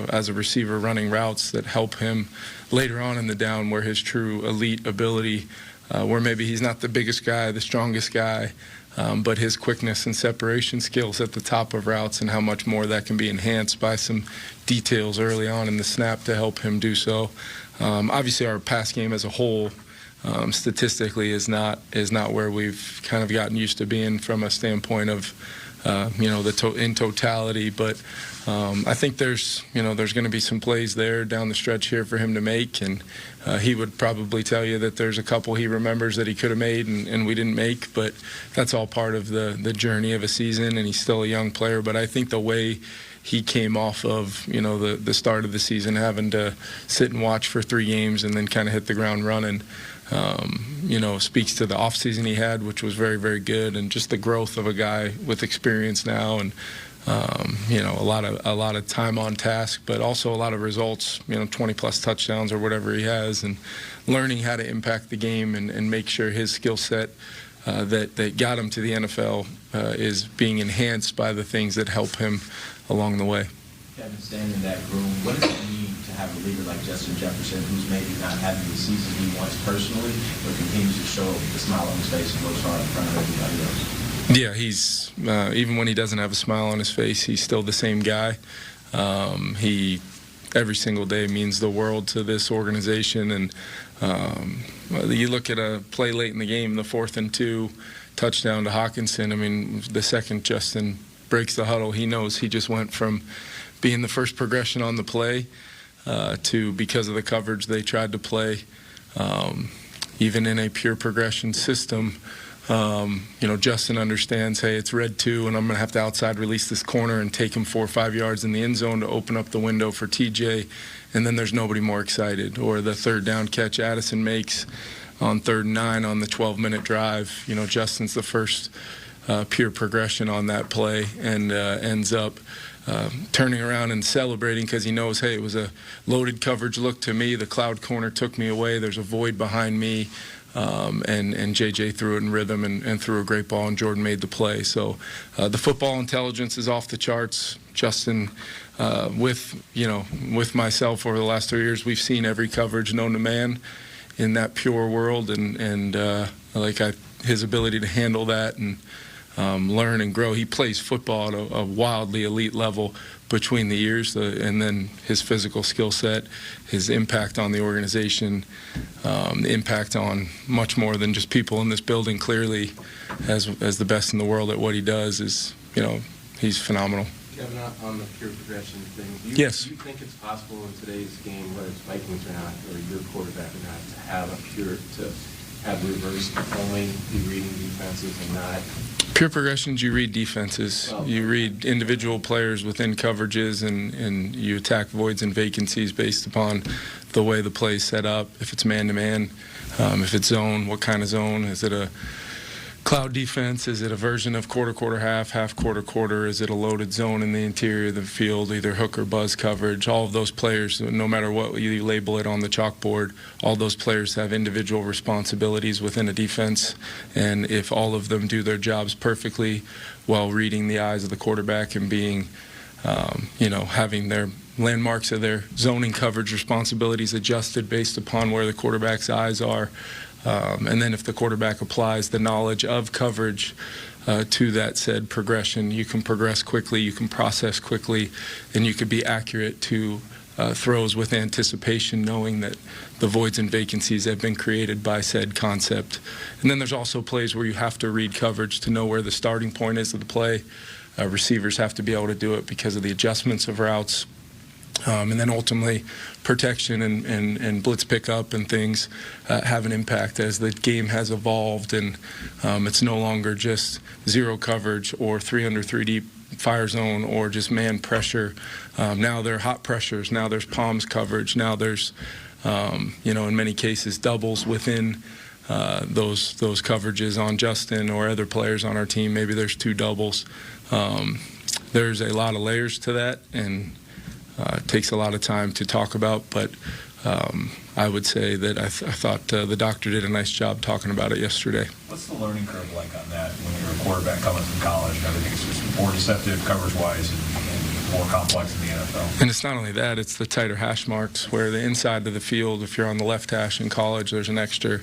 as a receiver, running routes that help him later on in the down, where his true elite ability, where maybe he's not the biggest guy, the strongest guy, but his quickness and separation skills at the top of routes, and how much more that can be enhanced by some details early on in the snap to help him do so. Obviously, our pass game as a whole, statistically, is not where we've kind of gotten used to being from a standpoint of in totality, but I think there's going to be some plays there down the stretch here for him to make, and he would probably tell you that there's a couple he remembers that he could have made and we didn't make, but that's all part of the journey of a season, and he's still a young player. But I think the way he came off of the start of the season, having to sit and watch for 3 games and then kind of hit the ground running, speaks to the offseason he had, which was very, very good, and just the growth of a guy with experience now, and a lot of time on task, but also a lot of results, 20-plus touchdowns or whatever he has, and learning how to impact the game and make sure his skill set that got him to the NFL is being enhanced by the things that help him along the way. Kevin, staying in that room, what does it mean to have a leader like Justin Jefferson, who's maybe not having the season he wants personally, but continues to show the smile on his face and goes hard in front of everybody else? Yeah, he's even when he doesn't have a smile on his face, he's still the same guy. He every single day means the world to this organization, and you look at a play late in the game, the 4th and 2 touchdown to Hawkinson. I mean, the second Justin breaks the huddle, he knows he just went from being the first progression on the play to, because of the coverage they tried to play, even in a pure progression system, Justin understands, hey, it's red 2, and I'm going to have to outside release this corner and take him 4 or 5 yards in the end zone to open up the window for TJ, and then there's nobody more excited. Or the 3rd down catch Addison makes on 3rd and 9 on the 12-minute drive. Justin's the first pure progression on that play, and ends up turning around and celebrating because he knows, hey, it was a loaded coverage look to me. The cloud corner took me away. There's a void behind me. And JJ threw it in rhythm and threw a great ball, and Jordan made the play. So the football intelligence is off the charts. Justin, with myself over the last 3 years, we've seen every coverage known to man in that pure world, and his ability to handle that and learn and grow. He plays football at a wildly elite level between the years, and then his physical skill set, his impact on the organization, the impact on much more than just people in this building, clearly as the best in the world at what he does, is, he's phenomenal. Kevin, on the pure progression thing, do you think it's possible in today's game, whether it's Vikings or not, or your quarterback or not, to have reverse only be reading defenses and not? Pure progressions, you read defenses. You read individual players within coverages, and you attack voids and vacancies based upon the way the play is set up. If it's man-to-man, if it's zone, what kind of zone? Is it a cloud defense? Is it a version of quarter, half, quarter? Is it a loaded zone in the interior of the field, either hook or buzz coverage? All of those players, no matter what you label it on the chalkboard, all those players have individual responsibilities within a defense. And if all of them do their jobs perfectly while reading the eyes of the quarterback and being, having their landmarks of their zoning coverage responsibilities adjusted based upon where the quarterback's eyes are, and then if the quarterback applies the knowledge of coverage to that said progression, you can progress quickly, you can process quickly, and you could be accurate to throws with anticipation, knowing that the voids and vacancies have been created by said concept. And then there's also plays where you have to read coverage to know where the starting point is of the play. Receivers have to be able to do it because of the adjustments of routes. And then ultimately, protection and blitz pickup and things have an impact as the game has evolved, and it's no longer just zero coverage or 3 under 3 deep fire zone or just man pressure. Now there are hot pressures. Now there's palms coverage. Now there's, in many cases, doubles within those coverages on Justin or other players on our team. Maybe there's 2 doubles. There's a lot of layers to that, and it takes a lot of time to talk about, but I would say that I thought the doctor did a nice job talking about it yesterday. What's the learning curve like on that when you're a quarterback coming from college and everything's just more deceptive coverage-wise and more complex in the NFL? And it's not only that, it's the tighter hash marks where the inside of the field, if you're on the left hash in college, there's an extra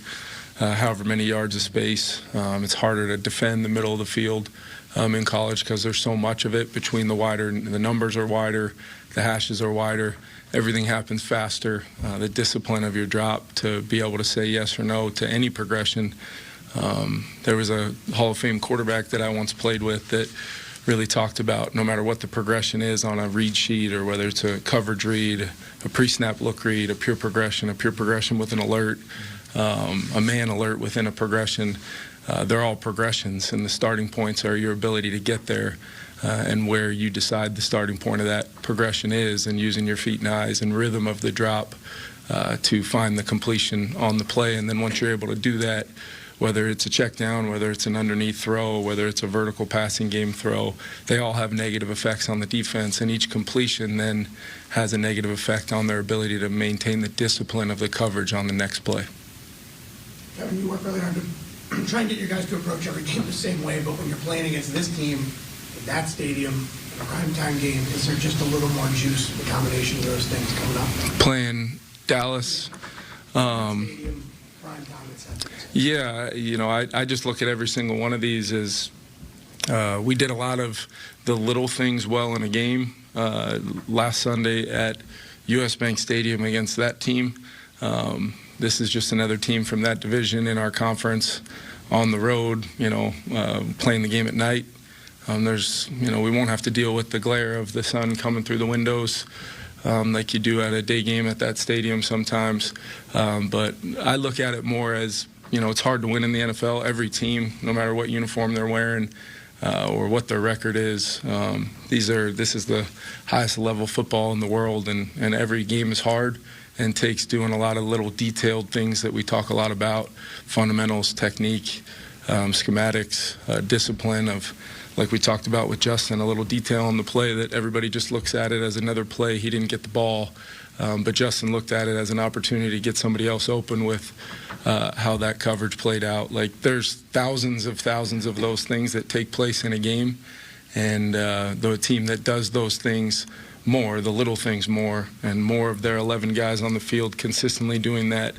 however many yards of space. It's harder to defend the middle of the field in college because there's so much of it between the wider, the numbers are wider, the hashes are wider, everything happens faster. The discipline of your drop to be able to say yes or no to any progression. There was a Hall of Fame quarterback that I once played with that really talked about no matter what the progression is on a read sheet, or whether it's a coverage read, a pre-snap look read, a pure progression with an alert, a man alert within a progression. They're all progressions, and the starting points are your ability to get there and where you decide the starting point of that progression is, and using your feet and eyes and rhythm of the drop to find the completion on the play. And then once you're able to do that, whether it's a check down, whether it's an underneath throw, whether it's a vertical passing game throw, they all have negative effects on the defense, and each completion then has a negative effect on their ability to maintain the discipline of the coverage on the next play. Kevin, you work really hard to try and get your guys to approach every game the same way, but when you're playing against this team in that stadium, in a primetime game, is there just a little more juice in the combination of those things coming up? Playing Dallas, stadium, primetime, etc. Yeah, I just look at every single one of these as we did a lot of the little things well in a game. Last Sunday at US Bank Stadium against that team. This is just another team from that division in our conference on the road, playing the game at night. We won't have to deal with the glare of the sun coming through the windows like you do at a day game at that stadium sometimes. But I look at it more as, it's hard to win in the NFL. Every team, no matter what uniform they're wearing or what their record is, this is the highest level football in the world, and every game is hard and takes doing a lot of little detailed things that we talk a lot about: fundamentals, technique, schematics, discipline of, like we talked about with Justin, a little detail on the play that everybody just looks at it as another play. He didn't get the ball, but Justin looked at it as an opportunity to get somebody else open with how that coverage played out. Like, there's thousands of those things that take place in a game, and the team that does those things more, the little things more, and more of their 11 guys on the field consistently doing that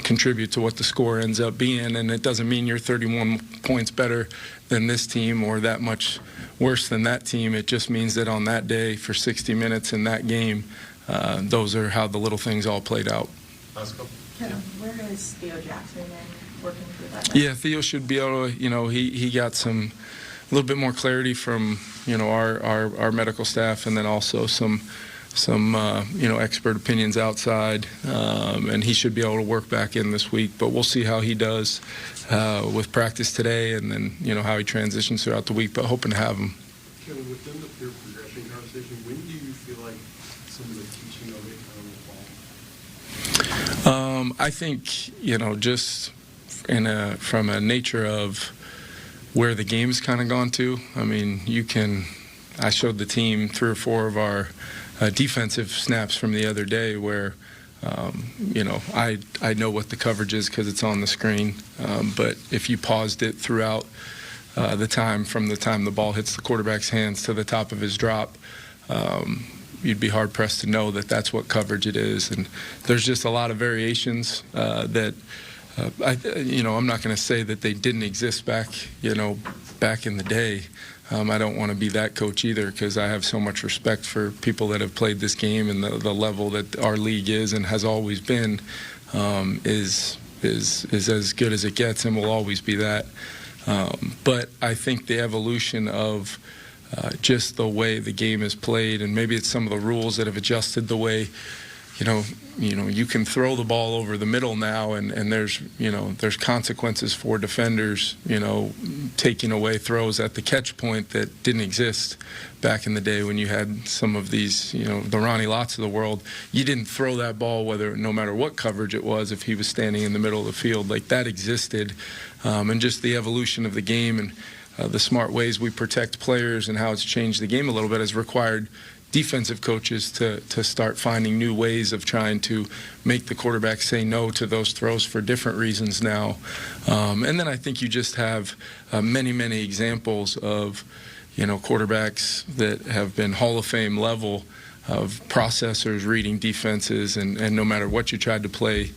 contribute to what the score ends up being. And it doesn't mean you're 31 points better than this team or that much worse than that team. It just means that on that day for 60 minutes in that game, those are how the little things all played out. Let's go. Where is Theo Jackson and working through that? Yeah, Theo should be able to, he got a little bit more clarity from, our medical staff, and then also some expert opinions outside, and he should be able to work back in this week. But we'll see how he does with practice today, and then how he transitions throughout the week. But hoping to have him. Kevin, within the peer progression conversation, when do you feel like some of the teaching of it will fall? I think just from a nature of where the game's kind of gone to. I mean, I showed the team 3 or 4 of our defensive snaps from the other day where, I know what the coverage is because it's on the screen. But if you paused it throughout the time, from the time the ball hits the quarterback's hands to the top of his drop, you'd be hard-pressed to know that that's what coverage it is. And there's just a lot of variations that I'm not going to say that they didn't exist back in the day. I don't want to be that coach either, because I have so much respect for people that have played this game, and the level that our league is and has always been is as good as it gets, and will always be that. But I think the evolution of just the way the game is played, and maybe it's some of the rules that have adjusted the way, you can throw the ball over the middle now, and there's consequences for defenders, taking away throws at the catch point that didn't exist back in the day when you had some of these, the Ronnie Lotts of the world. You didn't throw that ball no matter what coverage it was, if he was standing in the middle of the field. Like, that existed, and just the evolution of the game and the smart ways we protect players and how it's changed the game a little bit has required defensive coaches to start finding new ways of trying to make the quarterback say no to those throws for different reasons now. And then I think you just have many, many examples of, quarterbacks that have been Hall of Fame level of processors reading defenses, and no matter what you tried to play,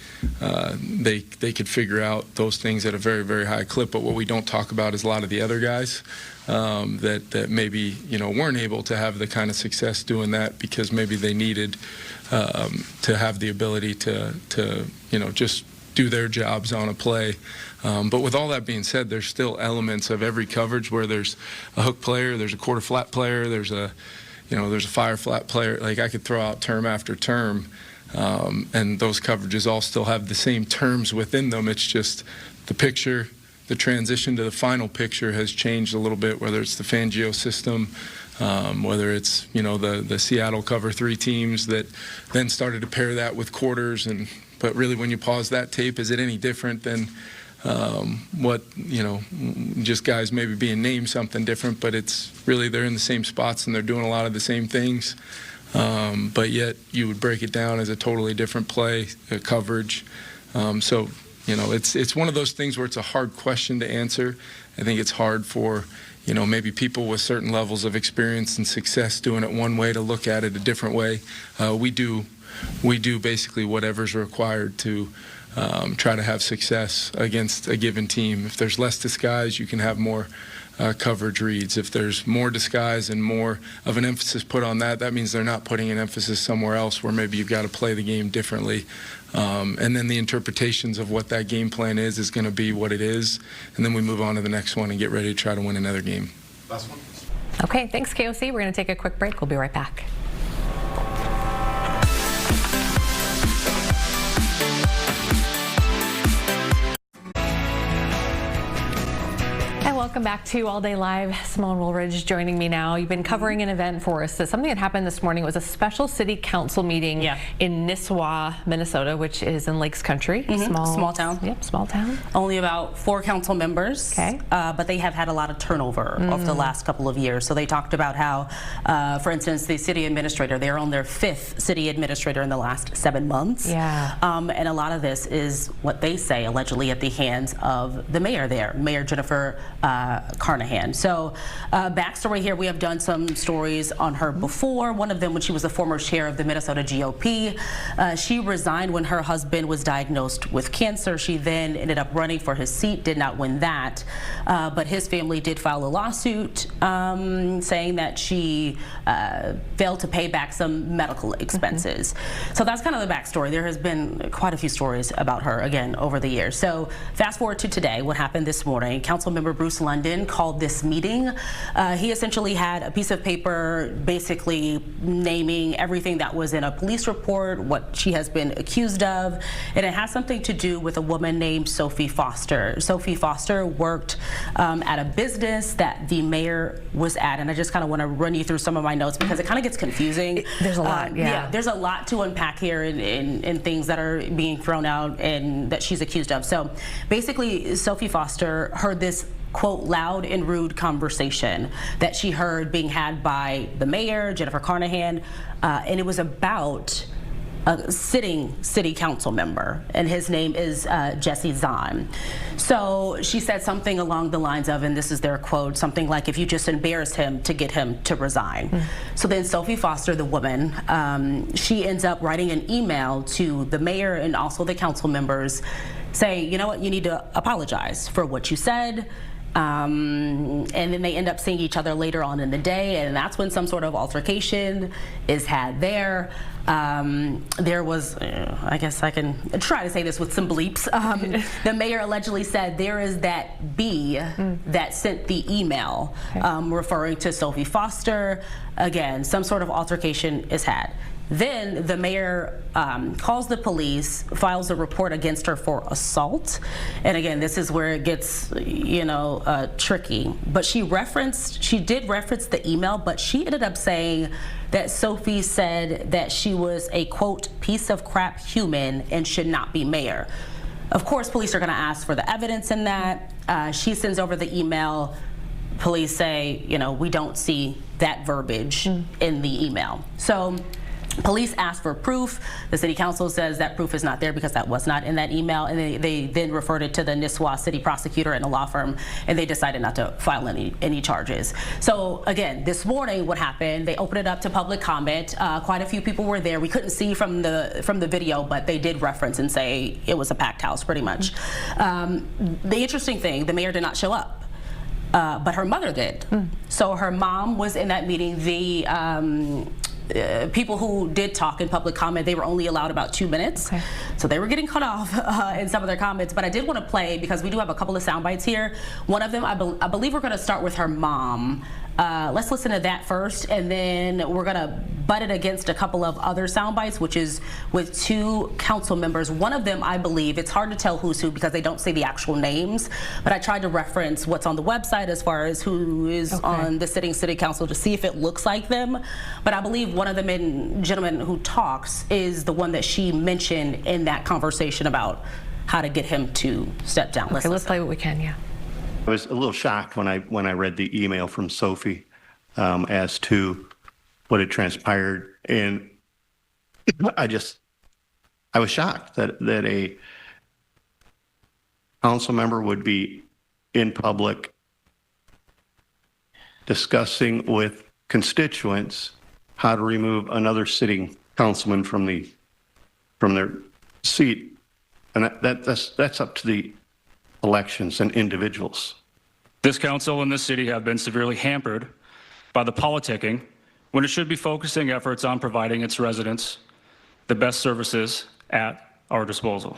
they could figure out those things at a very, very high clip. But what we don't talk about is a lot of the other guys that maybe weren't able to have the kind of success doing that because maybe they needed to have the ability to just do their jobs on a play. But with all that being said, there's still elements of every coverage where there's a hook player, there's a quarter flat player, there's a fire flat player. Like, I could throw out term after term, and those coverages all still have the same terms within them. It's just the picture, the transition to the final picture has changed a little bit, whether it's the Fangio system, whether it's, the Seattle cover 3 teams that then started to pair that with quarters. But really, when you pause that tape, is it any different than what, just guys maybe being named something different, but it's really they're in the same spots and they're doing a lot of the same things. But yet you would break it down as a totally different play, coverage. So, it's one of those things where it's a hard question to answer. I think it's hard for, maybe people with certain levels of experience and success doing it one way to look at it a different way. We do basically whatever's required to try to have success against a given team. If there's less disguise, you can have more coverage reads. If there's more disguise and more of an emphasis put on that, that means they're not putting an emphasis somewhere else where maybe you've got to play the game differently. And then the interpretations of what that game plan is going to be what it is. And then we move on to the next one and get ready to try to win another game. Last one. Okay, thanks, KOC. We're going to take a quick break. We'll be right back. Welcome back to All Day Live. Simone Woolridge joining me now. You've been covering an event for us. Something that happened this morning was a special city council meeting in Nisswa, Minnesota, which is in Lakes Country. Small town. Yep, small town. Only about 4 council members. Okay. But they have had a lot of turnover over the last couple of years. So they talked about how, for instance, the city administrator, they're on their 5th city administrator in the last 7 months. Yeah. And a lot of this is what they say allegedly at the hands of the mayor there, Mayor Jennifer Carnahan. So backstory here, we have done some stories on her before. One of them when she was the former chair of the Minnesota GOP. She resigned when her husband was diagnosed with cancer. She then ended up running for his seat, did not win that. But his family did file a lawsuit saying that she failed to pay back some medical expenses. So that's kind of the backstory. There has been quite a few stories about her, again, over the years. So fast forward to today, what happened this morning. Councilmember Bruce London called this meeting. He essentially had a piece of paper basically naming everything that was in a police report, what she has been accused of, and it has something to do with a woman named Sophie Foster. Sophie Foster worked at a business that the mayor was at, and I just kind of want to run you through some of my notes because it kind of gets confusing. There's a lot, yeah. There's a lot to unpack here in things that are being thrown out and that she's accused of. So basically, Sophie Foster heard this quote, loud and rude conversation that she heard being had by the mayor, Jennifer Carnahan, and it was about a sitting city council member, and his name is Jesse Zahn. So she said something along the lines of, and this is their quote, something like, if you just embarrassed him to get him to resign. So then Sophie Foster, the woman, she ends up writing an email to the mayor and also the council members saying, you know what, you need to apologize for what you said. And then they end up seeing each other later on in the day, and that's when some sort of altercation is had there. There was, I guess I can try to say this with some bleeps. The mayor allegedly said there is that B that sent the email referring to Sophie Foster. Again, some sort of altercation is had. Then the mayor calls the police, files a report against her for assault. And again, this is where it gets, tricky. But she did reference the email, but she ended up saying that Sophie said that she was a, quote, piece of crap human and should not be mayor. Of course, police are going to ask for the evidence in that. She sends over the email. Police say, we don't see that verbiage in the email. So police asked for proof. The city council says that proof is not there because that was not in that email, and they then referred it to the Nisswa city prosecutor and a law firm, and they decided not to file any charges. So again, this morning what happened, they opened it up to public comment. Quite a few people were there. We couldn't see from the video, but they did reference and say it was a packed house pretty much. The interesting thing, the mayor did not show up. But her mother did. So her mom was in that meeting. The people who did talk in public comment, they were only allowed about 2 minutes. Okay. So they were getting cut off in some of their comments. But I did want to play, because we do have a couple of sound bites here. One of them, I believe we're going to start with her mom. Let's listen to that first, and then we're going to butt it against a couple of other sound bites, which is with two council members. One of them, I believe, it's hard to tell who's who because they don't say the actual names, but I tried to reference what's on the website as far as who is on the sitting city council to see if it looks like them. But I believe one of the gentlemen who talks is the one that she mentioned in that conversation about how to get him to step down. Let's play what we can, yeah. I was a little shocked when I read the email from Sophie as to what had transpired, and I was shocked that a council member would be in public discussing with constituents how to remove another sitting councilman from their seat, and that's up to the elections and individuals. This council and this city have been severely hampered by the politicking when it should be focusing efforts on providing its residents the best services at our disposal.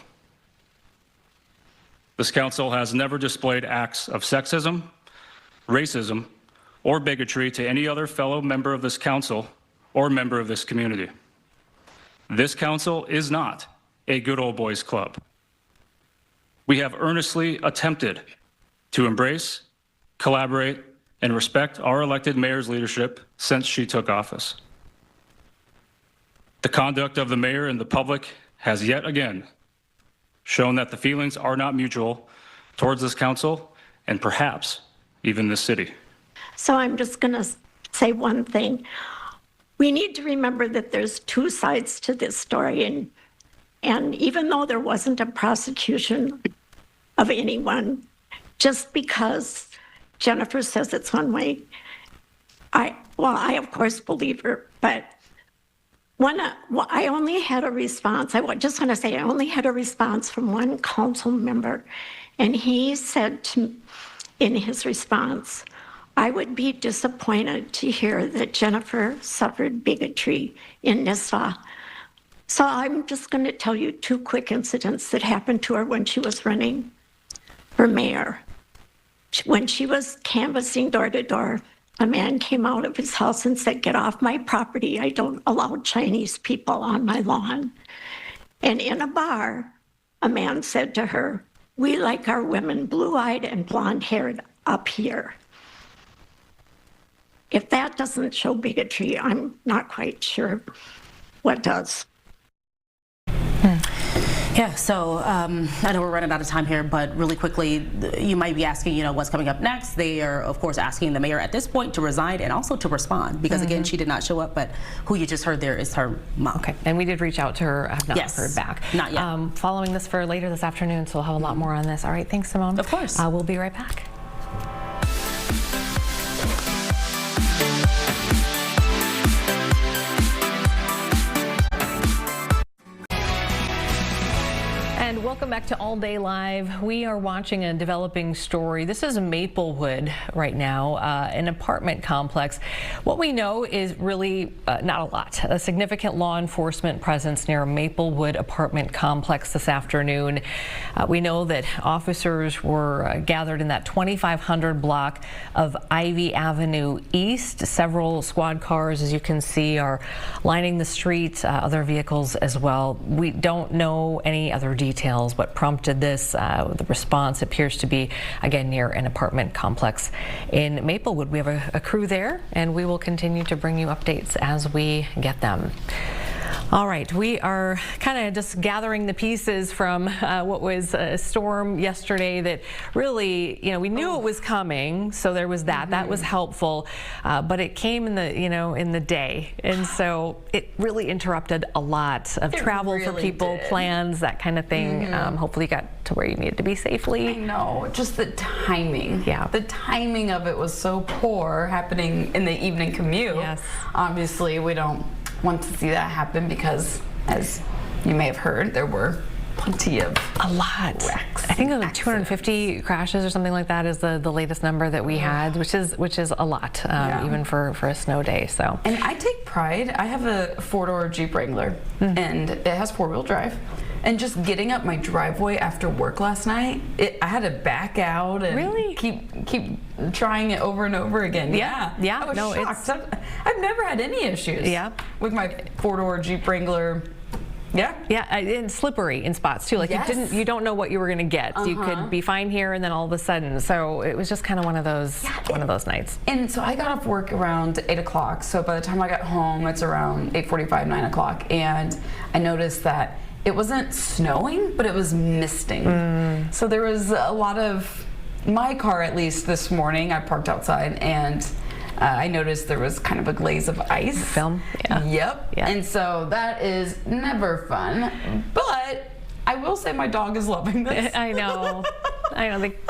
This council has never displayed acts of sexism, racism, or bigotry to any other fellow member of this council or member of this community. This council is not a good old boys club. We have earnestly attempted to embrace, collaborate, and respect our elected mayor's leadership since she took office. The conduct of the mayor and the public has yet again shown that the feelings are not mutual towards this council and perhaps even this city. So I'm just going to say one thing. We need to remember that there's two sides to this story, and even though there wasn't a prosecution of anyone, just because Jennifer says it's one way, I of course believe her, but I only had a response. I just want to say I only had a response from one council member, and he said in his response, I would be disappointed to hear that Jennifer suffered bigotry in Nisswa. So I'm just going to tell you two quick incidents that happened to her when she was running for mayor. When she was canvassing door to door, a man came out of his house and said, "Get off my property. I don't allow Chinese people on my lawn." And in a bar, a man said to her, "We like our women blue-eyed and blonde-haired up here." If that doesn't show bigotry, I'm not quite sure what does. Yeah, so I know we're running out of time here, but really quickly, you might be asking, what's coming up next. They are, of course, asking the mayor at this point to resign and also to respond because, again, she did not show up, but who you just heard there is her mom. Okay, and we did reach out to her. I have not heard back. Not yet. Following this for later this afternoon, so we'll have a lot more on this. All right, thanks, Simone. Of course. We'll be right back. And welcome back to All Day Live. We are watching a developing story. This is Maplewood right now, an apartment complex. What we know is really not a lot. A significant law enforcement presence near Maplewood apartment complex this afternoon. We know that officers were gathered in that 2500 block of Ivy Avenue East. Several squad cars, as you can see, are lining the street, other vehicles as well. We don't know any other details. What prompted this? The response appears to be, again, near an apartment complex in Maplewood. We have a crew there, and we will continue to bring you updates as we get them. All right, we are kind of just gathering the pieces from what was a storm yesterday that really, we knew it was coming, so there was that. That was helpful, but it came in the, in the day, and so it really interrupted a lot of travel for people, plans, that kind of thing. Hopefully you got to where you needed to be safely. I know, just the timing. Yeah. The timing of it was so poor, happening in the evening commute. Yes. Obviously, we don't want to see that happen because, as you may have heard, there were plenty of wrecks. I think it was like 250 crashes or something like that is the latest number that we had, which is a lot, even for a snow day. So. And I take pride. I have a 4-door Jeep Wrangler, and it has 4-wheel drive. And just getting up my driveway after work last night, I had to back out and keep trying it over and over again. Yeah. Yeah. I was shocked. I've never had any issues with my 4-door Jeep Wrangler. Yeah. Yeah, and slippery in spots too. Like you don't know what you were going to get. You could be fine here, and then all of a sudden. So it was just kind of one of those nights. And so I got off work around 8 o'clock. So by the time I got home, it's around 8:45, 9 o'clock, and I noticed that it wasn't snowing, but it was misting. So there was a lot of, my car at least this morning, I parked outside, and I noticed there was kind of a glaze of ice. Film? Yeah. Yep. Yeah. And so that is never fun, but I will say my dog is loving this. I know.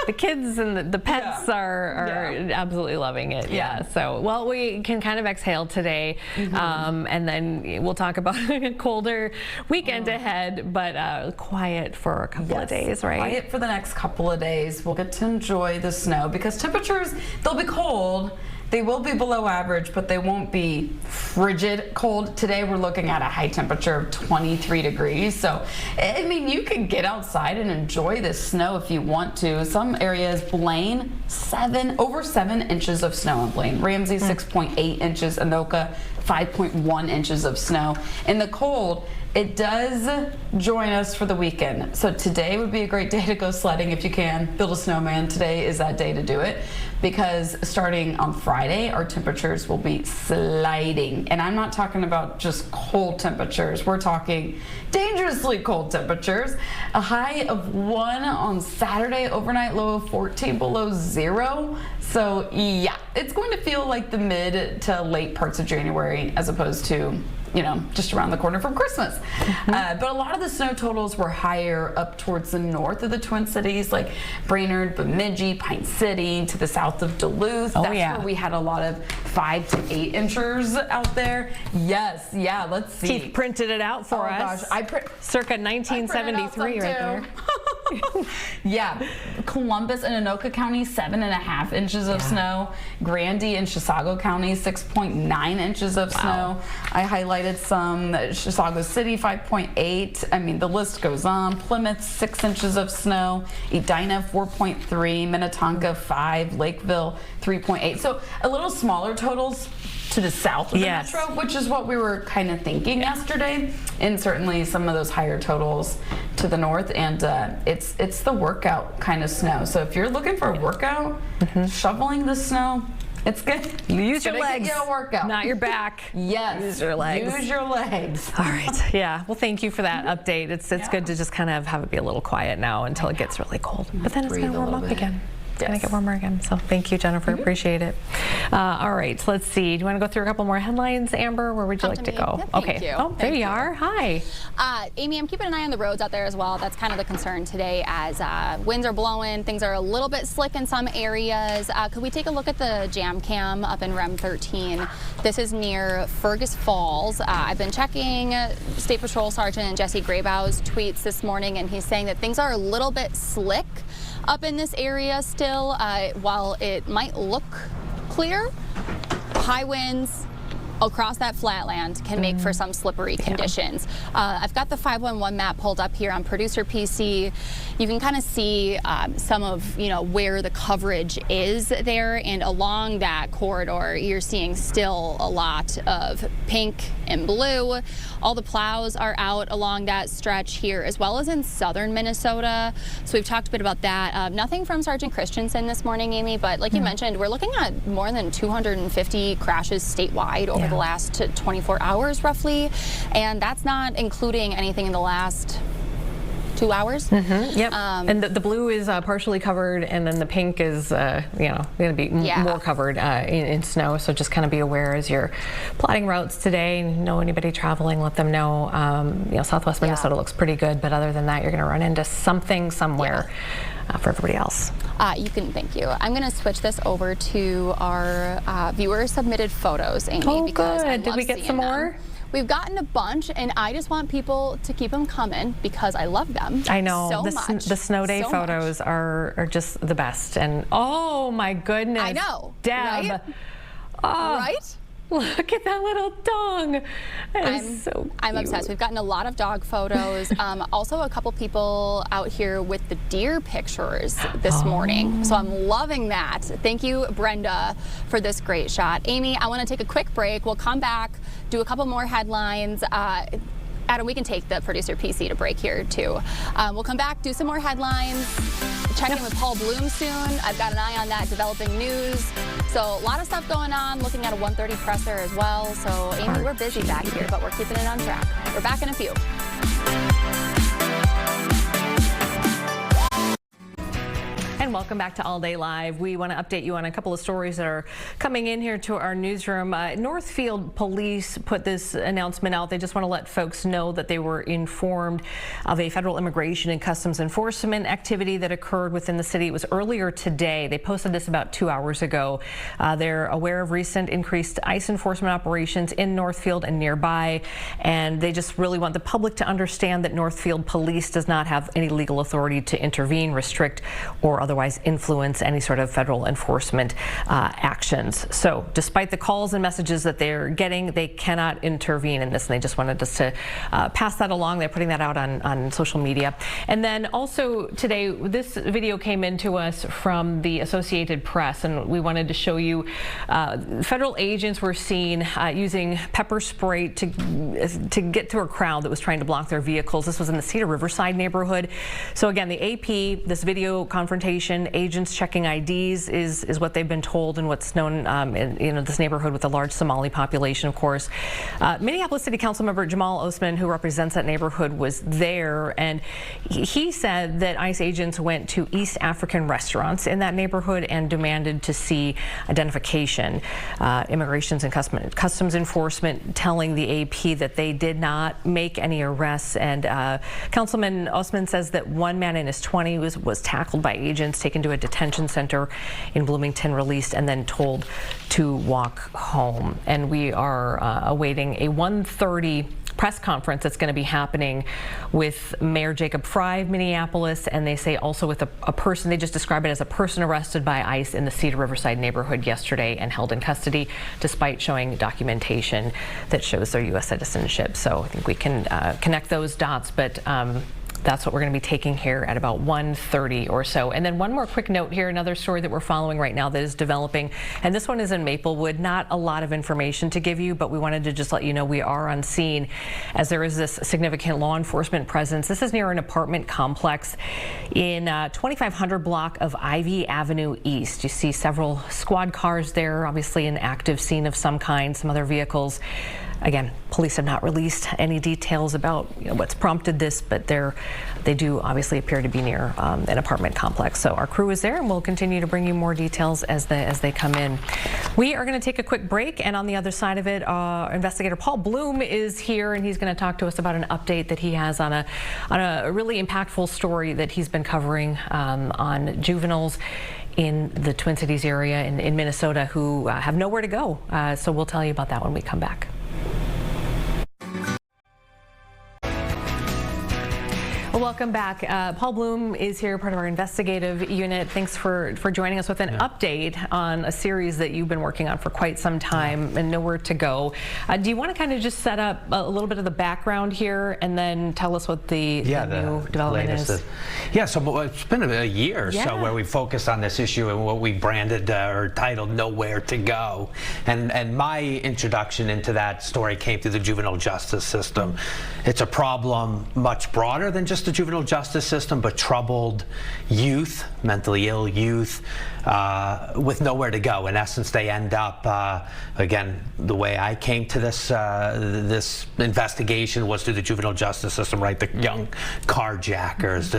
The kids and the pets are absolutely loving it. Yeah. So, well, we can kind of exhale today, and then we'll talk about a colder weekend ahead, but quiet for a couple of days, right? Quiet for the next couple of days. We'll get to enjoy the snow because temperatures, they'll be cold. They will be below average, but they won't be frigid cold. Today we're looking at a high temperature of 23 degrees. So, I mean, you can get outside and enjoy this snow if you want to. Some areas, Blaine, over 7 inches of snow in Blaine. Ramsey, 6.8 inches. Anoka, 5.1 inches of snow. In the cold, it does join us for the weekend. So today would be a great day to go sledding if you can. Build a snowman. Today is that day to do it because starting on Friday, our temperatures will be sliding. And I'm not talking about just cold temperatures. We're talking dangerously cold temperatures. A high of 1 on Saturday, overnight low of 14 below 0. So yeah, it's going to feel like the mid to late parts of January as opposed to just around the corner from Christmas. But a lot of the snow totals were higher up towards the north of the Twin Cities, like Brainerd, Bemidji, Pine City, to the south of Duluth. That's where we had a lot of 5 to 8 inches out there. Yes, yeah, let's see. Keith printed it out for us. Gosh, circa 1973 right there. Yeah, Columbus and Anoka County, 7.5 inches of snow. Grandy and Chisago County, 6.9 inches of snow. I highlighted some. Chisago City, 5.8. I mean, the list goes on. Plymouth, 6 inches of snow. Edina, 4.3. Minnetonka, 5. Lakeville, 3.8. So a little smaller totals to the south of the metro, which is what we were kind of thinking yesterday, and certainly some of those higher totals to the north. And it's the workout kind of snow. So if you're looking for a workout, shoveling the snow, it's good. Use your legs. Get you a workout, not your back. Yes. Use your legs. Use your legs. All right. Yeah. Well, thank you for that update. It's good to just kind of have it be a little quiet now until it gets really cold. But then it's going to warm up again. Gonna get warmer again. So thank you, Jennifer. Appreciate it. All right, so let's see. Do you want to go through a couple more headlines, Amber? Where would you like to go? Yeah, thank you. Oh, there you are. Hi. Amy, I'm keeping an eye on the roads out there as well. That's kind of the concern today as winds are blowing. Things are a little bit slick in some areas. Could we take a look at the jam cam up in REM 13? This is near Fergus Falls. I've been checking State Patrol Sergeant Jesse Graybow's tweets this morning, and he's saying that things are a little bit slick up in this area still. While it might look clear, high winds across that flatland can make for some slippery conditions. I've got the 511 map pulled up here on producer PC. You can kind of see some of where the coverage is there, and along that corridor you're seeing still a lot of pink and blue. All the plows are out along that stretch here, as well as in southern Minnesota. So we've talked a bit about that. Nothing from Sergeant Christensen this morning, Amy, but like you mentioned, we're looking at more than 250 crashes statewide over the last 24 hours roughly, and that's not including anything in the last 2 hours. Yep. And the blue is partially covered, and then the pink is, going to be more covered in snow. So just kind of be aware as you're plotting routes today. Know anybody traveling, let them know. Southwest Minnesota looks pretty good, but other than that, you're going to run into something somewhere. For everybody else. Thank you. I'm going to switch this over to our viewer submitted photos, Amy. Oh, because good. Did we get some more? We've gotten a bunch, and I just want people to keep them coming because I love them. I know. So much. The snow day photos are just the best. And oh my goodness. I know. Deb. Right? Right? Look at that little dog. I'm obsessed. We've gotten a lot of dog photos. Also, a couple people out here with the deer pictures this morning. So I'm loving that. Thank you, Brenda, for this great shot. Amy, I want to take a quick break. We'll come back, do a couple more headlines. Adam, we can take the producer PC to break here too. We'll come back, do some more headlines, check in with Paul Bloom soon. I've got an eye on that developing news. So a lot of stuff going on, looking at a 1:30 presser as well. So Amy, we're busy back here, but we're keeping it on track. We're back in a few. And welcome back to All Day Live. We want to update you on a couple of stories that are coming in here to our newsroom. Northfield Police put this announcement out. They just want to let folks know that they were informed of a federal immigration and customs enforcement activity that occurred within the city. It was earlier today. They posted this about 2 hours ago. They're aware of recent increased ICE enforcement operations in Northfield and nearby, and they just really want the public to understand that Northfield Police does not have any legal authority to intervene, restrict, or otherwise influence any sort of federal enforcement actions. So despite the calls and messages that they're getting, they cannot intervene in this, and they just wanted us to pass that along. They're putting that out on social media. And then also today, this video came in to us from the Associated Press, and we wanted to show you federal agents were seen using pepper spray to get to a crowd that was trying to block their vehicles. This was in the Cedar Riverside neighborhood. So again, the AP, this video confrontation, agents checking IDs is what they've been told, and what's known in this neighborhood with a large Somali population, of course. Minneapolis City Council member Jamal Osman, who represents that neighborhood, was there, and he said that ICE agents went to East African restaurants in that neighborhood and demanded to see identification. Immigrations and Customs Enforcement telling the AP that they did not make any arrests, and Councilman Osman says that one man in his 20s was tackled by agents, taken to a detention center in Bloomington, released, and then told to walk home. And we are awaiting a 1:30 press conference that's going to be happening with Mayor Jacob Fry of Minneapolis, and they say also with a person, they just describe it as a person arrested by ICE in the Cedar Riverside neighborhood yesterday and held in custody despite showing documentation that shows their U.S. citizenship. So I think we can connect those dots, but that's what we're going to be taking here at about 1:30 or so. And then one more quick note here, another story that we're following right now that is developing, and this one is in Maplewood. Not a lot of information to give you, but we wanted to just let you know we are on scene as there is this significant law enforcement presence. This is near an apartment complex in 2500 block of Ivy Avenue East. You see several squad cars there, obviously an active scene of some kind, some other vehicles. Again, police have not released any details about what's prompted this, but they do obviously appear to be near an apartment complex. So our crew is there, and we'll continue to bring you more details as they come in. We are going to take a quick break, and on the other side of it, investigator Paul Bloom is here, and he's going to talk to us about an update that he has on a really impactful story that he's been covering on juveniles in the Twin Cities area in Minnesota who have nowhere to go. So we'll tell you about that when we come back. Well, welcome back. Paul Bloom is here, part of our investigative unit. Thanks for joining us with an update on a series that you've been working on for quite some time and nowhere to go. Do you want to kind of just set up a little bit of the background here and then tell us what the new development is? Yeah, so it's been a year or so where we focused on this issue and what we branded or titled Nowhere to Go. And my introduction into that story came through the juvenile justice system. It's a problem much broader than just the juvenile justice system, but troubled youth, mentally ill youth, with nowhere to go. In essence, they end up, again, the way I came to this this investigation was through the juvenile justice system, right? The young carjackers,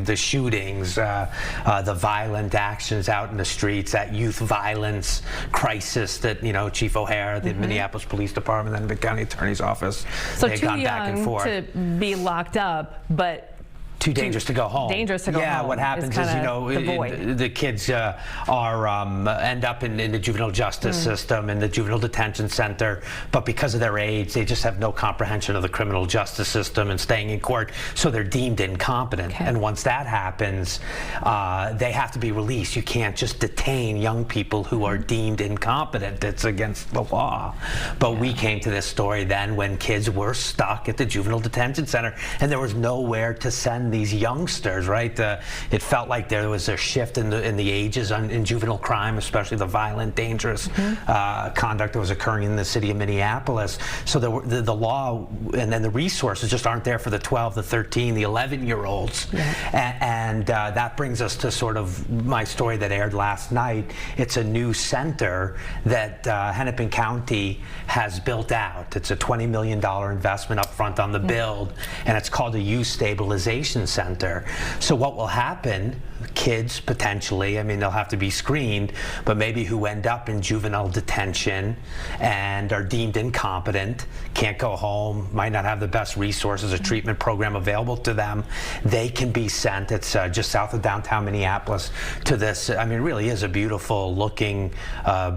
the shootings, the violent actions out in the streets, that youth violence crisis that, Chief O'Hare, the Minneapolis Police Department, and the County Attorney's Office, so they've gone back and forth. To be locked up, but too dangerous to go home. Dangerous to go home. Yeah, what happens is, the kids end up in the juvenile justice system, in the juvenile detention center, but because of their age, they just have no comprehension of the criminal justice system and staying in court, so they're deemed incompetent. And once that happens, they have to be released. You can't just detain young people who are deemed incompetent. It's against the law. But we came to this story then when kids were stuck at the juvenile detention center, and there was nowhere to send these youngsters, right? It felt like there was a shift in the ages in juvenile crime, especially the violent, dangerous conduct that was occurring in the city of Minneapolis. So the law and then the resources just aren't there for the 12, the 13, the 11-year-olds. And that brings us to sort of my story that aired last night. It's a new center that Hennepin County has built out. It's a $20 million investment up front on the build, and it's called a youth stabilization center. So what will happen, kids potentially, I mean, they'll have to be screened, but maybe who end up in juvenile detention and are deemed incompetent, can't go home, might not have the best resources or treatment program available to them, they can be sent, it's just south of downtown Minneapolis, to this, I mean, it really is a beautiful looking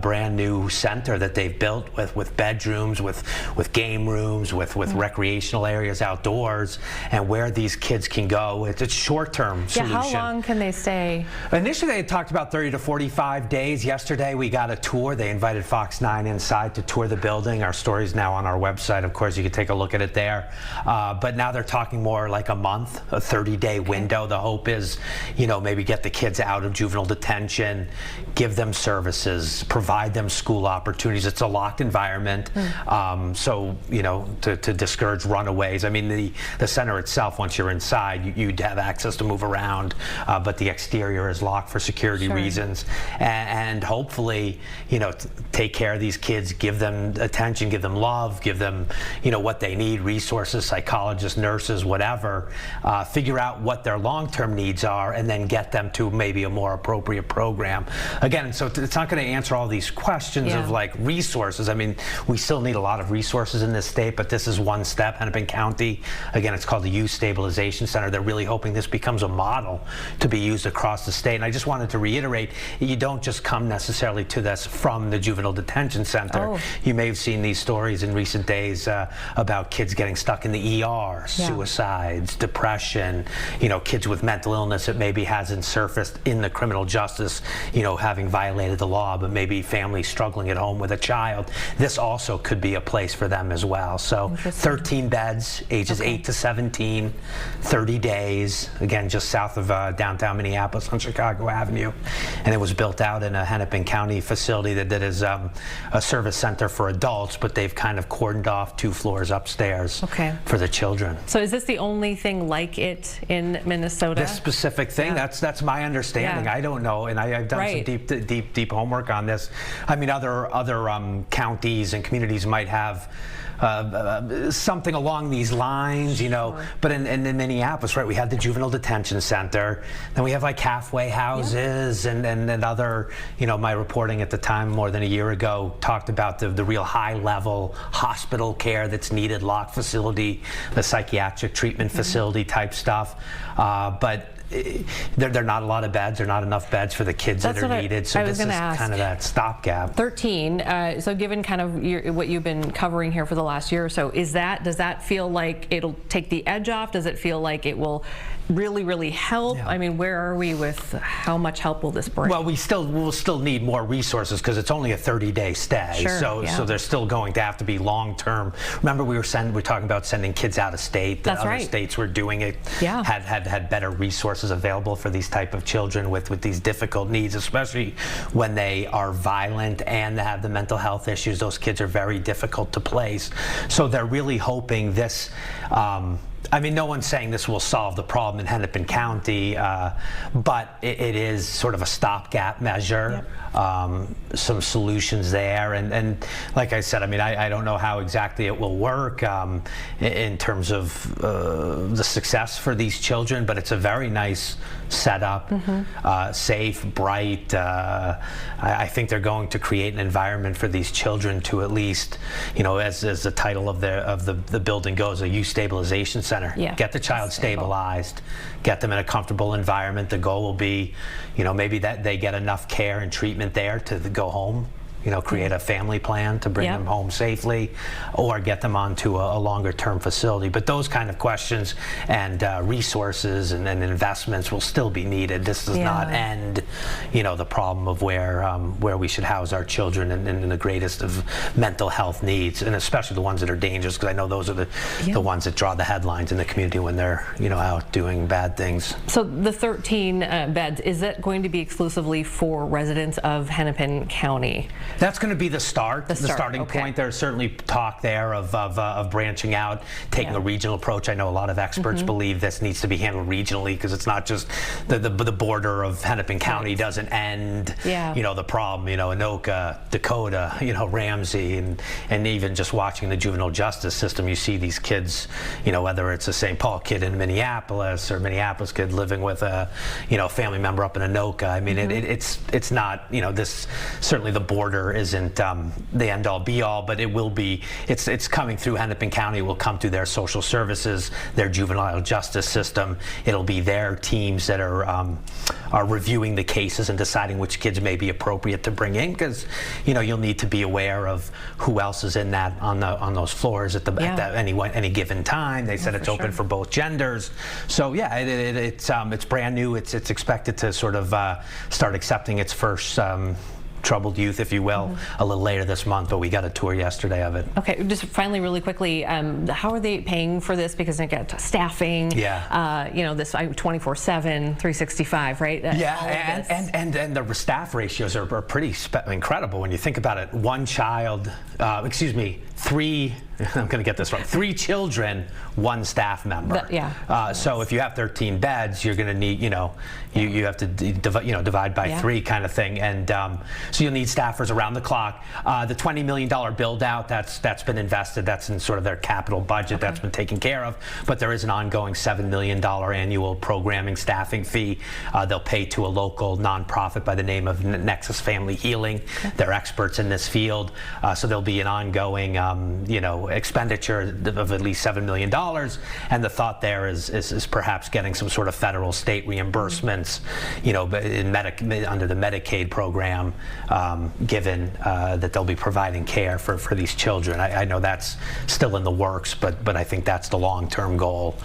brand new center that they've built with bedrooms, with game rooms, with recreational areas outdoors, and where these kids can go. It's a short-term solution. Yeah, how long can they stay? Initially, they had talked about 30 to 45 days. Yesterday, we got a tour. They invited Fox 9 inside to tour the building. Our story's now on our website. Of course, you can take a look at it there. But now they're talking more like a month, a 30-day window. The hope is, maybe get the kids out of juvenile detention, give them services, provide them school opportunities. It's a locked environment. So, to discourage runaways. I mean, the center itself, once you're inside, you'd have access to move around, but the exterior is locked for security reasons. And hopefully, take care of these kids, give them attention, give them love, give them, what they need, resources, psychologists, nurses, whatever, figure out what their long-term needs are, and then get them to maybe a more appropriate program. Again, so it's not going to answer all these questions of like resources. I mean, we still need a lot of resources in this state, but this is one step. Hennepin County, again, it's called the Youth Stabilization Center. They're really hoping this becomes a model to be used across the state. And I just wanted to reiterate, you don't just come necessarily to this from the juvenile detention center. You may have seen these stories in recent days about kids getting stuck in the ER, suicides, depression, kids with mental illness that maybe hasn't surfaced in the criminal justice, having violated the law, but maybe families struggling at home with a child. This also could be a place for them as well. So 13 beds, ages 8 to 17, 30 30 days, again, just south of downtown Minneapolis on Chicago Avenue. And it was built out in a Hennepin County facility that is a service center for adults, but they've kind of cordoned off 2 floors upstairs for the children. So is this the only thing like it in Minnesota? This specific thing, that's my understanding. I don't know, and I've done some deep homework on this. I mean, other counties and communities might have something along these lines, you know. But in Minneapolis, right, we had the juvenile detention center, then we have like halfway houses, and other, you know, my reporting at the time more than a year ago talked about the real high level hospital care that's needed, locked facility, the psychiatric treatment facility type stuff. But there are not a lot of beds. There are not enough beds for the kids that are needed. So this is kind of that stopgap. 13. So given kind of what you've been covering here for the last year or so, does that feel like it'll take the edge off? Does it feel like it will really help? I mean, where are we with how much help will this bring? Well, we'll still need more resources because it's only a 30-day stay. So there's still going to have to be long-term. Remember, we were talking about sending kids out of state. That's other right. states were doing it. Had better resources available for these type of children with these difficult needs, especially when they are violent and they have the mental health issues. Those kids are very difficult to place. So they're really hoping this. I mean, no one's saying this will solve the problem in Hennepin County, but it is sort of a stopgap measure. Some solutions there, and like I said, I mean, I don't know how exactly it will work in terms of the success for these children, but it's a very nice setup, safe, bright. I think they're going to create an environment for these children to at least, you know, as the title of the building goes, a youth stabilization center. Get the child stabilized, get them in a comfortable environment. The goal will be, you know, maybe that they get enough care and treatment there to go home. You know, create a family plan to bring them home safely, or get them onto a longer-term facility. But those kind of questions and resources and investments will still be needed. This does not end, you know, the problem of where we should house our children in the greatest of mental health needs, and especially the ones that are dangerous, because I know those are the ones that draw the headlines in the community when they're, you know, out doing bad things. So the 13 beds, is that going to be exclusively for residents of Hennepin County? That's going to be the starting point. There's certainly talk there of branching out, taking a regional approach. I know a lot of experts believe this needs to be handled regionally, because it's not just the border of Hennepin County doesn't end, you know, the problem. You know, Anoka, Dakota, you know, Ramsey, and even just watching the juvenile justice system, you see these kids, you know, whether it's a St. Paul kid in Minneapolis or Minneapolis kid living with a, you know, family member up in Anoka. I mean, it's not, you know, this certainly the border isn't the end-all be-all, but it will be. It's coming through Hennepin County. It will come through their social services, their juvenile justice system. It'll be their teams that are reviewing the cases and deciding which kids may be appropriate to bring in, because, you know, you'll need to be aware of who else is in that on those floors at any given time. They said it's open for both genders. So yeah, it's brand new. It's expected to sort of start accepting its first troubled youth, if you will, a little later this month, but we got a tour yesterday of it. Okay, just finally, really quickly, how are they paying for this? Because they got staffing, you know, this 24/7, 365, right? And the staff ratios are pretty incredible when you think about it. One child, three, I'm going to get this wrong, 3 children, 1 staff member. So if you have 13 beds, you're going to need, you know, you have to divide by 3 kind of thing. And so you'll need staffers around the clock. The $20 million build out, that's been invested. That's in sort of their capital budget. That's been taken care of. But there is an ongoing $7 million annual programming staffing fee. They'll pay to a local nonprofit by the name of Nexus Family Healing. They're experts in this field. So there'll be an ongoing, you know, expenditure of at least $7 million. And the thought there is perhaps getting some sort of federal state reimbursements, you know, under the Medicaid program, given that they'll be providing care for these children. I know that's still in the works, but I think that's the long-term goal.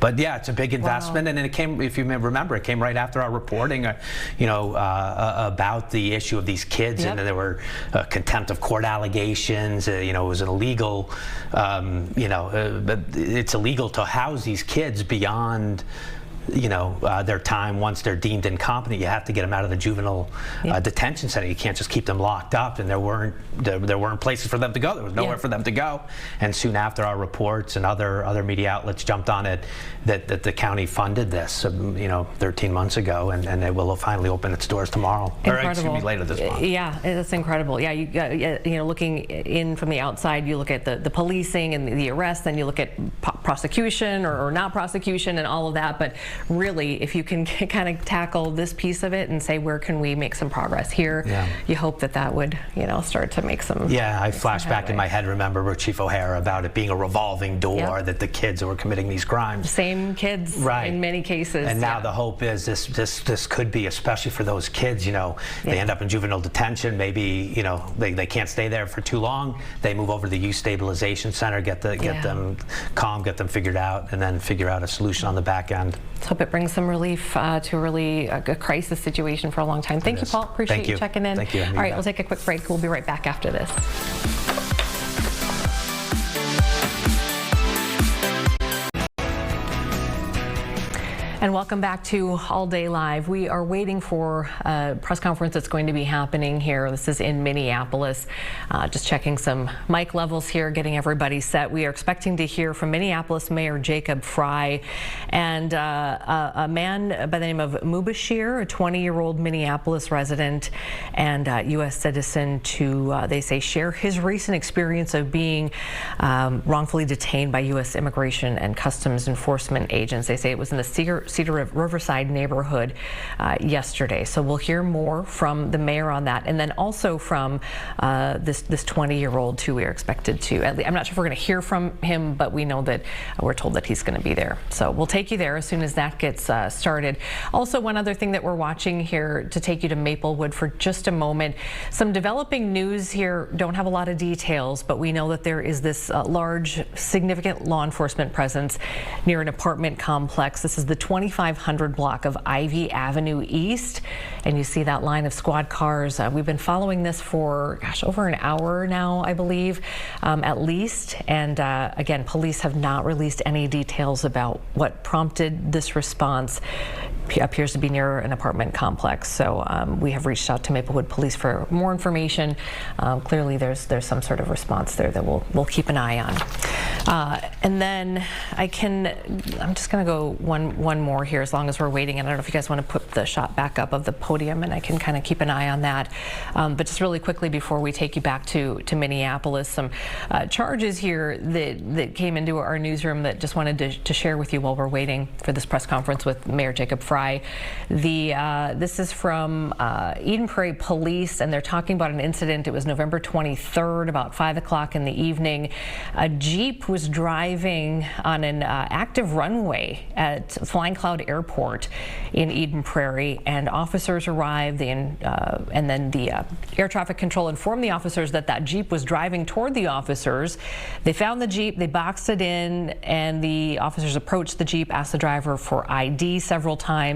But yeah, it's a big investment, and it came, if you remember, it came right after our reporting, you know, about the issue of these kids, and there were contempt of court allegations. You know, it was an illegal illegal, it's illegal to house these kids beyond their time. Once they're deemed incompetent, you have to get them out of the juvenile detention center. You can't just keep them locked up, and there weren't places for them to go. There was nowhere for them to go. And soon after, our reports and other media outlets jumped on it that the county funded this 13 months ago, and it will finally open its doors tomorrow. Incredible. Or excuse me, later this month. Yeah, that's incredible. Yeah, looking in from the outside, you look at the policing and the arrest, then you look at prosecution or not prosecution and all of that, but really, if you can kind of tackle this piece of it and say, where can we make some progress here? You hope that would, start to make some. Yeah, I flash back in my head, remember with Chief O'Hara about it being a revolving door, that the kids who were committing these crimes. Same kids in many cases. And now the hope is this could be, especially for those kids, they end up in juvenile detention, maybe, they can't stay there for too long. They move over to the youth stabilization center, get them calm, get them figured out, and then figure out a solution on the back end. Let's hope it brings some relief to really a crisis situation for a long time. Thank you, Paul. Appreciate you checking in. Thank you. All right, we'll take a quick break. We'll be right back after this. And welcome back to All Day Live. We are waiting for a press conference that's going to be happening here. This is in Minneapolis. Just checking some mic levels here, getting everybody set. We are expecting to hear from Minneapolis Mayor Jacob Frey and a man by the name of Mubashir, a 20-year-old Minneapolis resident and U.S. citizen, to, they say, share his recent experience of being wrongfully detained by U.S. Immigration and Customs Enforcement agents. They say it was in the Cedar Riverside neighborhood yesterday. So we'll hear more from the mayor on that, and then also from this 20-year-old too. We are expected to. I'm not sure if we're going to hear from him, but we know that we're told that he's going to be there. So we'll take you there as soon as that gets started. Also, one other thing that we're watching here, to take you to Maplewood for just a moment. Some developing news here. Don't have a lot of details, but we know that there is this large, significant law enforcement presence near an apartment complex. This is the 2500 block of Ivy Avenue East, and you see that line of squad cars. We've been following this for, over an hour now, I believe, at least. And again, police have not released any details about what prompted this response. Appears to be near an apartment complex. So we have reached out to Maplewood Police for more information. Clearly, there's some sort of response there that we'll keep an eye on. And then I'm just going to go one more here as long as we're waiting. And I don't know if you guys want to put the shot back up of the podium, and I can kind of keep an eye on that. But just really quickly before we take you back to Minneapolis, some charges here that came into our newsroom that just wanted to share with you while we're waiting for this press conference with Mayor Jacob Frey. This is from Eden Prairie Police, and they're talking about an incident. It was November 23rd, about 5 o'clock in the evening. A Jeep was driving on an active runway at Flying Cloud Airport in Eden Prairie, and officers arrived, and then the air traffic control informed the officers that Jeep was driving toward the officers. They found the Jeep, they boxed it in, and the officers approached the Jeep, asked the driver for ID several times.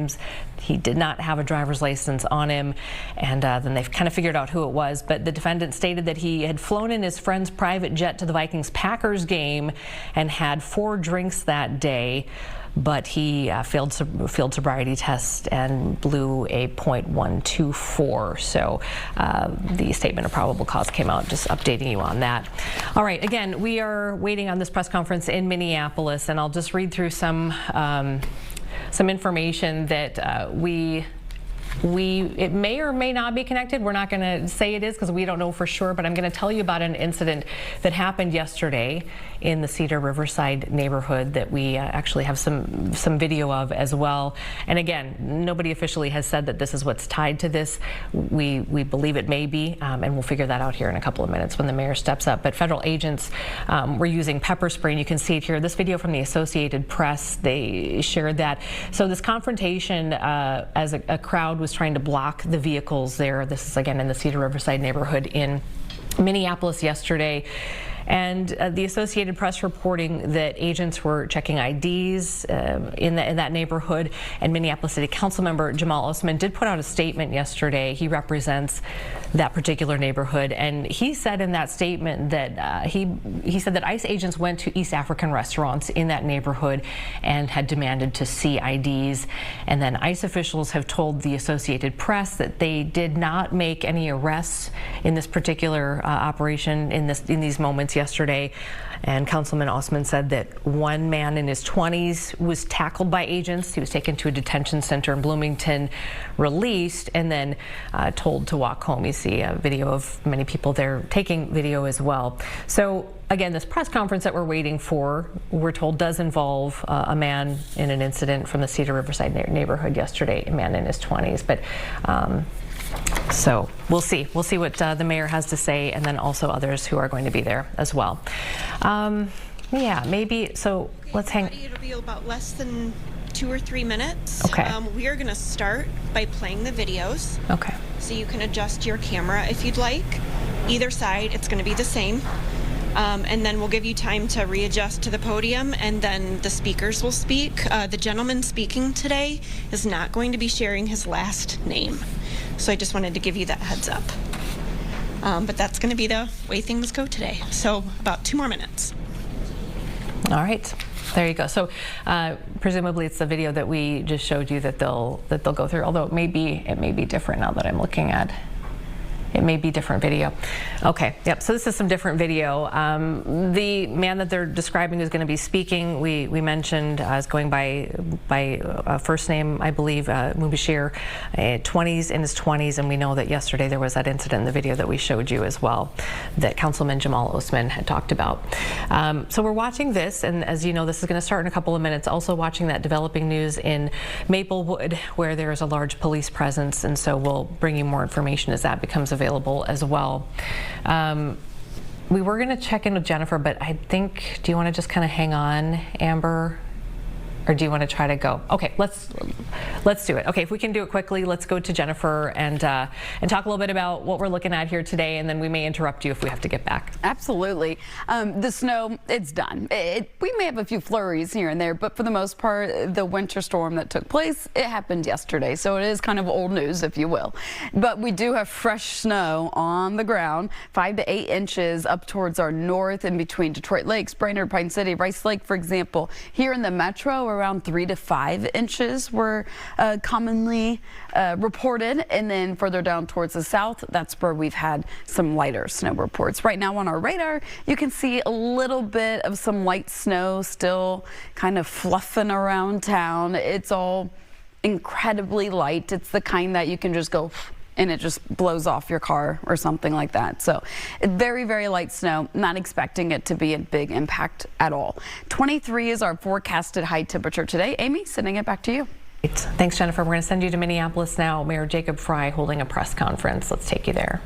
He did not have a driver's license on him, and then they've kind of figured out who it was. But the defendant stated that he had flown in his friend's private jet to the Vikings-Packers game and had 4 drinks that day, but he failed sobriety test and blew a .124. So the statement of probable cause came out, just updating you on that. All right, again, we are waiting on this press conference in Minneapolis, and I'll just read through some information that it may or may not be connected. We're not going to say it is because we don't know for sure, but I'm going to tell you about an incident that happened yesterday in the Cedar Riverside neighborhood that we actually have some video of as well. And again, nobody officially has said that this is what's tied to this. We believe it may be, and we'll figure that out here in a couple of minutes when the mayor steps up. But federal agents were using pepper spray, and you can see it here. This video from the Associated Press, they shared that. So this confrontation, as a crowd was trying to block the vehicles there. This is again in the Cedar Riverside neighborhood in Minneapolis yesterday. And the Associated Press reporting that agents were checking IDs in that neighborhood, and Minneapolis City Council member Jamal Osman did put out a statement yesterday. He represents that particular neighborhood, and he said in that statement that he said that ICE agents went to East African restaurants in that neighborhood and had demanded to see IDs. And then ICE officials have told the Associated Press that they did not make any arrests in this particular operation in these moments yesterday. And Councilman Osman said that one man in his 20s was tackled by agents. He was taken to a detention center in Bloomington, released, and then told to walk home. You see a video of many people there taking video as well. So again, this press conference that we're waiting for, we're told, does involve a man in an incident from the Cedar Riverside neighborhood yesterday, a man in his 20s. But so we'll see what the mayor has to say, and then also others who are going to be there as well. Yeah, maybe. So let's hang. It'll be about less than 2 or 3 minutes. Okay. We are going to start by playing the videos. Okay. So you can adjust your camera if you'd like. Either side, it's going to be the same. And then we'll give you time to readjust to the podium, and then the speakers will speak. The gentleman speaking today is not going to be sharing his last name. So I just wanted to give you that heads up. But that's going to be the way things go today. So about 2 more minutes. All right. There you go. So presumably it's the video that we just showed you that they'll go through, although it may be different now that I'm looking at. It may be different video. Okay, yep, so this is some different video. The man that they're describing who's going to be speaking, we mentioned is going by first name, I believe, Mubashir, in his 20s, and we know that yesterday there was that incident in the video that we showed you as well, that Councilman Jamal Osman had talked about. So we're watching this, and as you know, this is going to start in a couple of minutes. Also watching that developing news in Maplewood, where there is a large police presence, and so we'll bring you more information as that becomes available as well. We were going to check in with Jennifer, but I think, do you want to just kind of hang on, Amber? Or do you want to try to go? Okay, let's do it. Okay, if we can do it quickly, let's go to Jennifer and talk a little bit about what we're looking at here today, and then we may interrupt you if we have to get back. Absolutely. The snow, it's done. We may have a few flurries here and there, but for the most part, the winter storm that took place, it happened yesterday, so it is kind of old news, if you will. But we do have fresh snow on the ground, 5 to 8 inches up towards our north, in between Detroit Lakes, Brainerd, Pine City, Rice Lake, for example. Here in the metro, around 3 to 5 inches were commonly reported, and then further down towards the south, that's where we've had some lighter snow reports. Right now on our radar, you can see a little bit of some light snow still kind of fluffing around town. It's all incredibly light. It's the kind that you can just go and it just blows off your car or something like that. So very, very light snow, not expecting it to be a big impact at all. 23 is our forecasted high temperature today. Amy, sending it back to you. Thanks, Jennifer. We're going to send you to Minneapolis now. Mayor Jacob Fry holding a press conference. Let's take you there.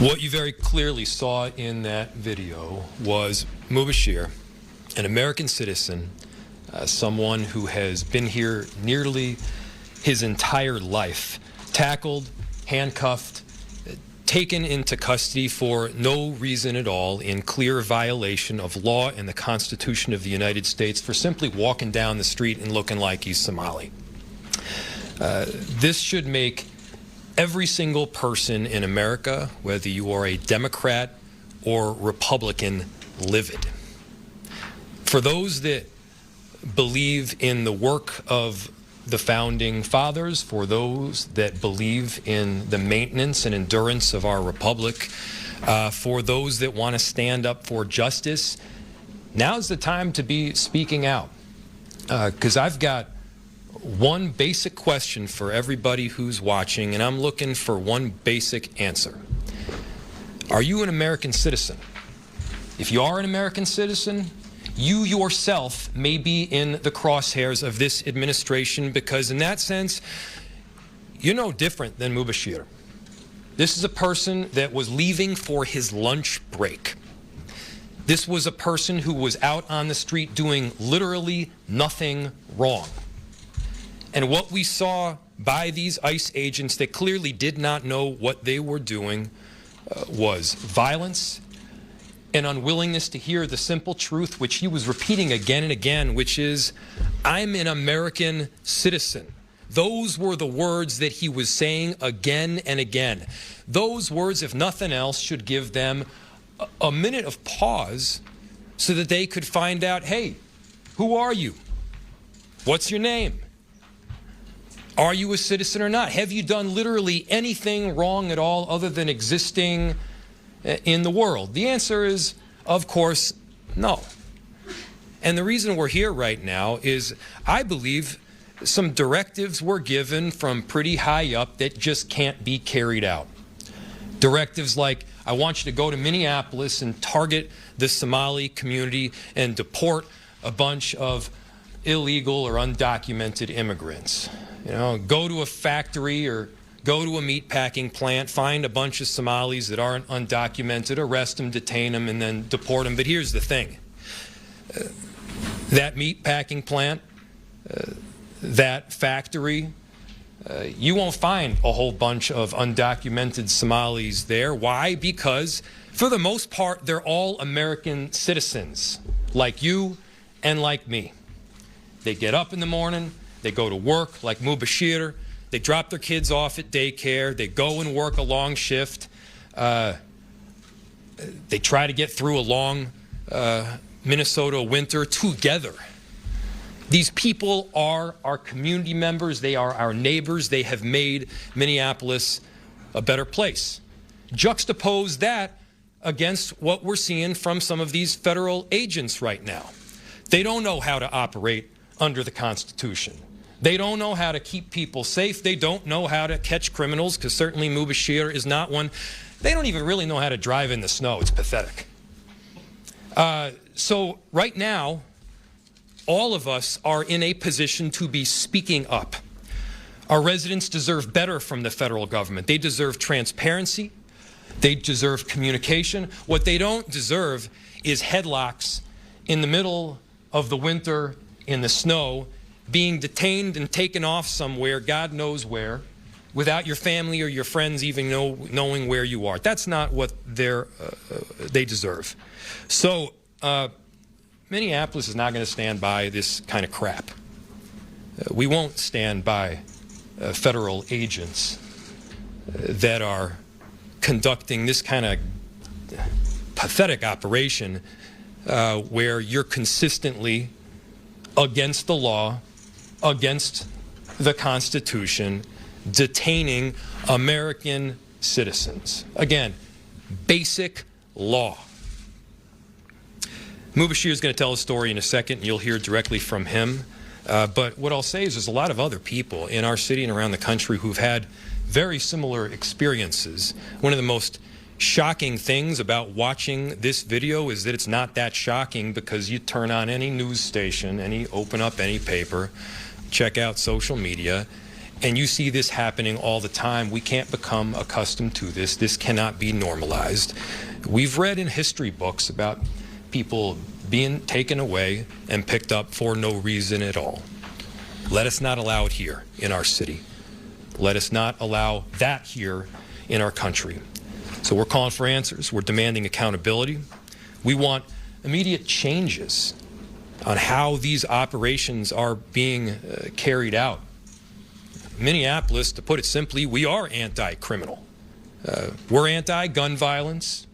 What you very clearly saw in that video was Mubashir, an American citizen, someone who has been here nearly his entire life, tackled, handcuffed, taken into custody for no reason at all, in clear violation of law and the Constitution of the United States, for simply walking down the street and looking like he's Somali. This should make every single person in America, whether you are a Democrat or Republican, livid. For those that believe in the work of the founding fathers, for those that believe in the maintenance and endurance of our republic, for those that want to stand up for justice, now's the time to be speaking out. Because I've got one basic question for everybody who's watching, and I'm looking for one basic answer. Are you an American citizen? If you are an American citizen, you yourself may be in the crosshairs of this administration, because in that sense, you're no different than Mubashir. This is a person that was leaving for his lunch break. This was a person who was out on the street doing literally nothing wrong. And what we saw by these ICE agents that clearly did not know what they were doing was violence, an unwillingness to hear the simple truth, which he was repeating again and again, which is, I'm an American citizen. Those were the words that he was saying again and again. Those words, if nothing else, should give them a minute of pause so that they could find out, hey, who are you? What's your name? Are you a citizen or not? Have you done literally anything wrong at all other than existing in the world? The answer is, of course, no. And the reason we're here right now is, I believe, some directives were given from pretty high up that just can't be carried out. Directives like, I want you to go to Minneapolis and target the Somali community and deport a bunch of illegal or undocumented immigrants. You know, go to a factory or go to a meatpacking plant, find a bunch of Somalis that aren't undocumented, arrest them, detain them, and then deport them. But here's the thing. That meatpacking plant, that factory, you won't find a whole bunch of undocumented Somalis there. Why? Because, for the most part, they're all American citizens, like you and like me. They get up in the morning, they go to work, like Mubashir. They drop their kids off at daycare. They go and work a long shift. They try to get through a long Minnesota winter together. These people are our community members. They are our neighbors. They have made Minneapolis a better place. Juxtapose that against what we're seeing from some of these federal agents right now. They don't know how to operate under the Constitution. They don't know how to keep people safe. They don't know how to catch criminals, because certainly Mubashir is not one. They don't even really know how to drive in the snow. It's pathetic. So right now, all of us are in a position to be speaking up. Our residents deserve better from the federal government. They deserve transparency. They deserve communication. What they don't deserve is headlocks in the middle of the winter in the snow, being detained and taken off somewhere, God knows where, without your family or your friends even knowing where you are. That's not what they deserve. So Minneapolis is not going to stand by this kind of crap. We won't stand by federal agents that are conducting this kind of pathetic operation where you're consistently against the law, against the Constitution, detaining American citizens. Again, basic law. Mubashir is going to tell a story in a second, and you'll hear directly from him. But what I'll say is there's a lot of other people in our city and around the country who've had very similar experiences. One of the most shocking things about watching this video is that it's not that shocking, because you turn on any news station, open up any paper, check out social media, and you see this happening all the time. We can't become accustomed to this. This cannot be normalized. We've read in history books about people being taken away and picked up for no reason at all. Let us not allow it here in our city. Let us not allow that here in our country. So we're calling for answers. We're demanding accountability. We want immediate changes on how these operations are being carried out. Minneapolis, to put it simply, we are anti-criminal. We're anti-gun violence.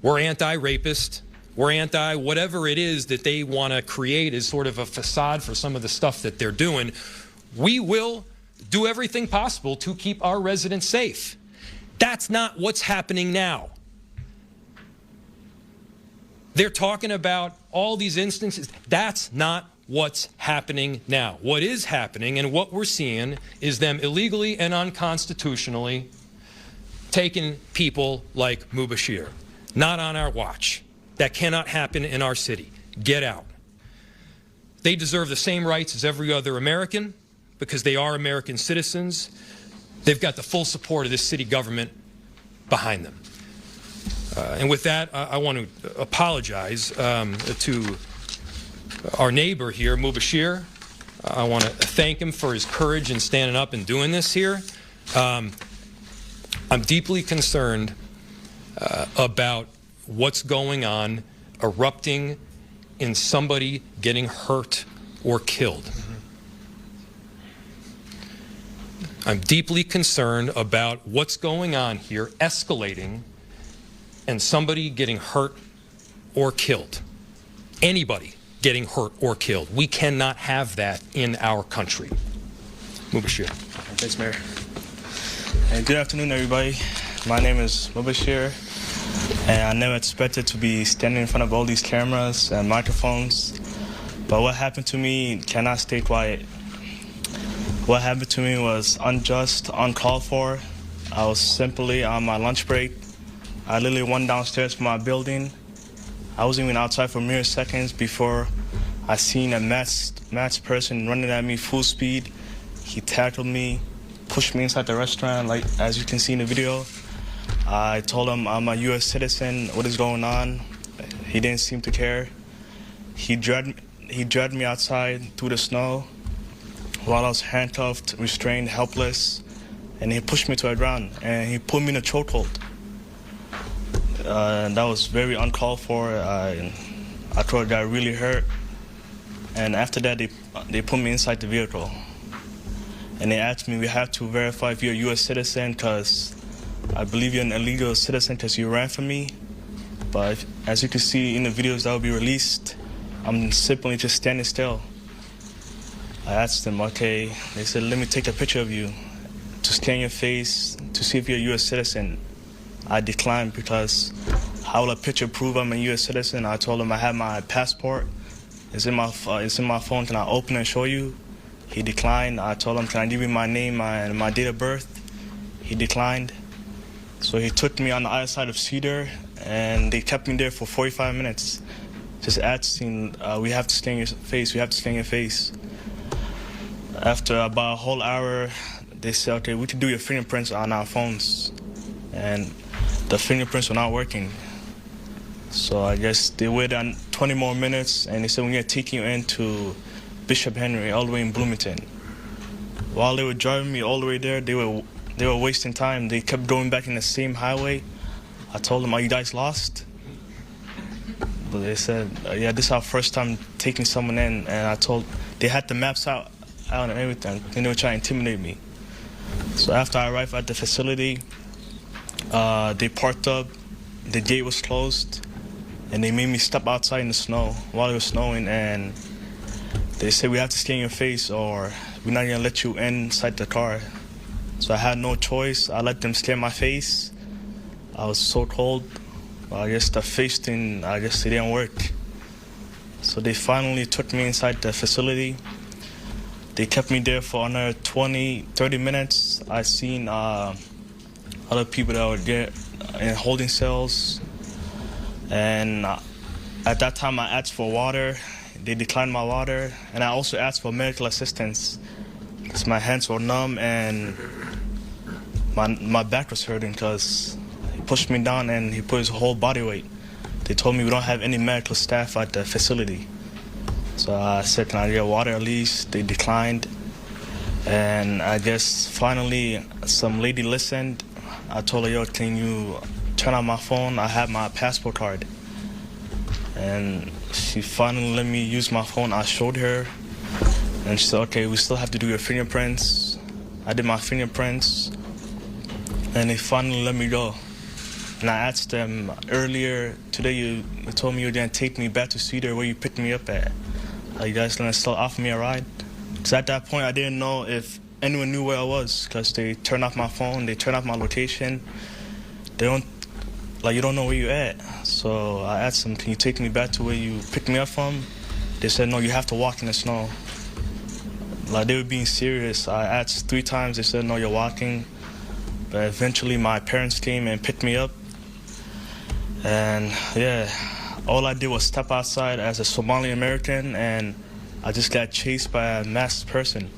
We're anti-rapist. We're anti-whatever it is that they want to create as sort of a facade for some of the stuff that they're doing. We will do everything possible to keep our residents safe. That's not what's happening now. They're talking about all these instances. That's not what's happening now. What is happening and what we're seeing is them illegally and unconstitutionally taking people like Mubashir. Not on our watch. That cannot happen in our city. Get out. They deserve the same rights as every other American because they are American citizens. They've got the full support of this city government behind them. And with that, I want to apologize to our neighbor here, Mubashir. I want to thank him for his courage in standing up and doing this here. I'm deeply concerned about what's going on erupting in somebody getting hurt or killed. I'm deeply concerned about what's going on here escalating and somebody getting hurt or killed. Anybody getting hurt or killed. We cannot have that in our country. Mubashir. Thanks, Mayor. And good afternoon, everybody. My name is Mubashir, and I never expected to be standing in front of all these cameras and microphones. But what happened to me cannot stay quiet. What happened to me was unjust, uncalled for. I was simply on my lunch break. I literally went downstairs from my building. I wasn't even outside for mere seconds before I seen a masked person running at me full speed. He tackled me, pushed me inside the restaurant, like as you can see in the video. I told him I'm a U.S. citizen, what is going on? He didn't seem to care. He dragged me outside through the snow while I was handcuffed, restrained, helpless, and he pushed me to the ground, and he put me in a chokehold. That was very uncalled for. I thought that really hurt. And after that, they put me inside the vehicle. And they asked me, we have to verify if you're a U.S. citizen because I believe you're an illegal citizen because you ran from me. But as you can see in the videos that will be released, I'm simply just standing still. I asked them, okay, they said, let me take a picture of you to scan your face to see if you're a U.S. citizen. I declined because how will a picture prove I'm a U.S. citizen? I told him I have my passport. It's in my phone. Can I open it and show you? He declined. I told him, can I give you my name and my date of birth? He declined. So he took me on the other side of Cedar, and they kept me there for 45 minutes, just asking, we have to scan your face, we have to scan your face. After about a whole hour, they said, okay, we can do your fingerprints on our phones. And the fingerprints were not working. So I guess they waited 20 more minutes, and they said, we're going to take you into Bishop Henry, all the way in Bloomington. While they were driving me all the way there, they were wasting time. They kept going back in the same highway. I told them, are you guys lost? But they said, yeah, this is our first time taking someone in. And they had the maps out and everything, and they were trying to intimidate me. So after I arrived at the facility, they parked up, the gate was closed, and they made me stop outside in the snow while it was snowing, and they said, we have to scan your face or we're not gonna let you inside the car. So I had no choice. I let them scan my face. I was so cold. I guess the face thing, it didn't work. So they finally took me inside the facility. They kept me there for another 20, 30 minutes. I seen other people that were there in holding cells. And at that time, I asked for water. They declined my water. And I also asked for medical assistance 'cause my hands were numb and my back was hurting because he pushed me down and he put his whole body weight. They told me we don't have any medical staff at the facility. So I said, can I get water at least? They declined. And I guess finally some lady listened. I told her, yo, can you turn on my phone? I have my passport card. And she finally let me use my phone. I showed her. And she said, okay, we still have to do your fingerprints. I did my fingerprints. And they finally let me go. And I asked them earlier today, you told me you were going to take me back to Cedar where you picked me up at. Are you guys going to still offer me a ride? Because at that point, I didn't know if anyone knew where I was because they turned off my phone, they turned off my location. They don't, like, you don't know where you're at. So I asked them, can you take me back to where you picked me up from? They said, no, you have to walk in the snow. Like, they were being serious. I asked 3 times, they said, no, you're walking. But eventually my parents came and picked me up. And yeah, all I did was step outside as a Somali American and I just got chased by a masked person.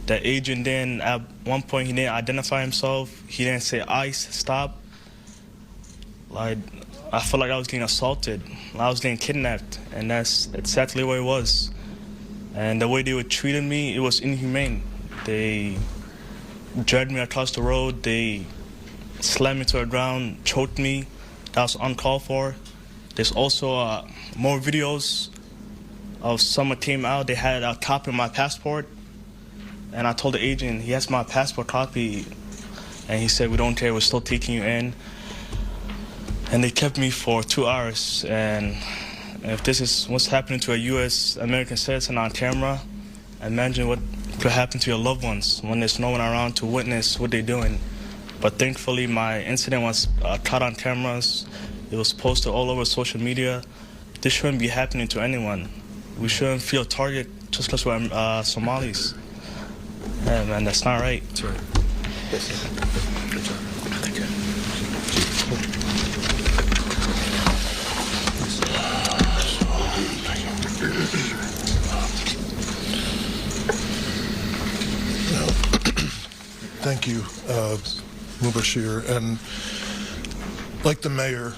The agent then, at one point, he didn't identify himself. He didn't say ice, stop. Like, I felt like I was getting assaulted. I was getting kidnapped, and that's exactly what it was. And the way they were treating me, it was inhumane. They dragged me across the road. They slammed me to the ground, choked me. That was uncalled for. There's also more videos of someone came out. They had a copy of my passport. And I told the agent, he has my passport copy. And he said, we don't care, we're still taking you in. And they kept me for 2 hours. And if this is what's happening to a U.S. American citizen on camera, imagine what could happen to your loved ones when there's no one around to witness what they're doing. But thankfully, my incident was caught on cameras. It was posted all over social media. This shouldn't be happening to anyone. We shouldn't feel targeted just because we're Somalis. Yeah, man, that's not right. That's right. Yes, good job. Thank you. Thank you, Mubashir. And like the mayor,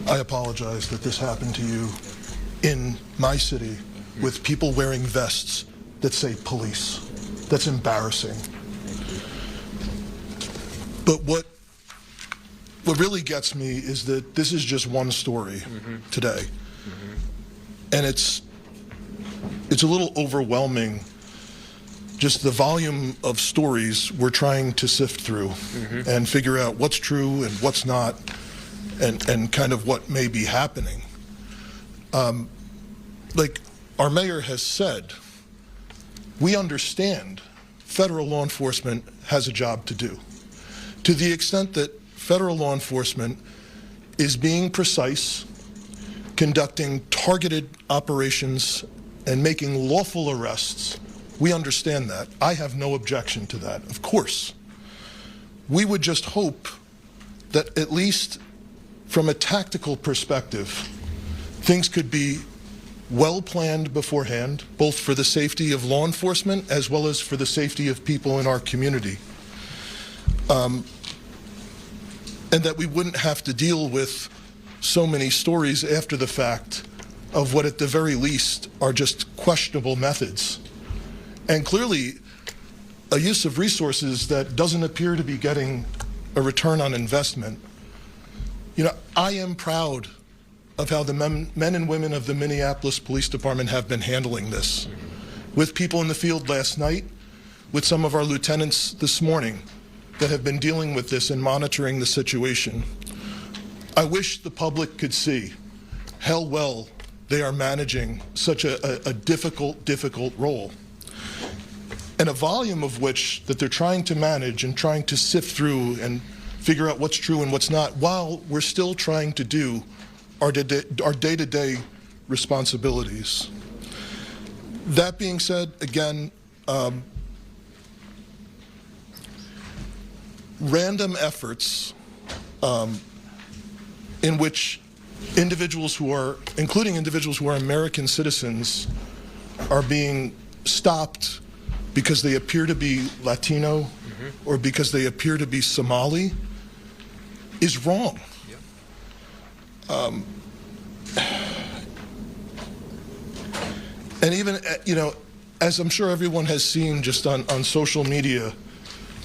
I apologize that this happened to you in my city with people wearing vests that say police. That's embarrassing. But what really gets me is that this is just one story today. And it's a little overwhelming, just the volume of stories we're trying to sift through and figure out what's true and what's not and kind of what may be happening. Like our mayor has said, we understand federal law enforcement has a job to do. To the extent that federal law enforcement is being precise, conducting targeted operations, and making lawful arrests, we understand that. I have no objection to that, of course. We would just hope that at least from a tactical perspective, things could be well planned beforehand, both for the safety of law enforcement as well as for the safety of people in our community. And that we wouldn't have to deal with so many stories after the fact of what at the very least are just questionable methods. And clearly a use of resources that doesn't appear to be getting a return on investment. You know, I am proud of how the men and women of the Minneapolis Police Department have been handling this. With people in the field last night, with some of our lieutenants this morning that have been dealing with this and monitoring the situation. I wish the public could see how well they are managing such a difficult role. And a volume of which that they're trying to manage and trying to sift through and figure out what's true and what's not, while we're still trying to do our day-to-day responsibilities. That being said, again, random efforts in which individuals who are, including individuals who are American citizens, are being stopped because they appear to be Latino or because they appear to be Somali is wrong. And even, you know, as I'm sure everyone has seen just on social media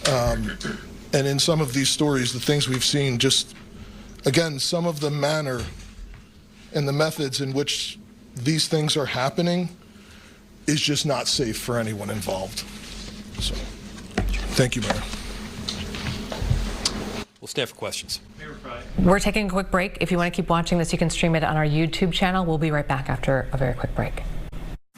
and in some of these stories, the things we've seen, just, again, some of the manner and the methods in which these things are happening is just not safe for anyone involved. So, thank you, Mayor. We'll stand for questions. We're taking a quick break. If you want to keep watching this, you can stream it on our YouTube channel. We'll be right back after a very quick break.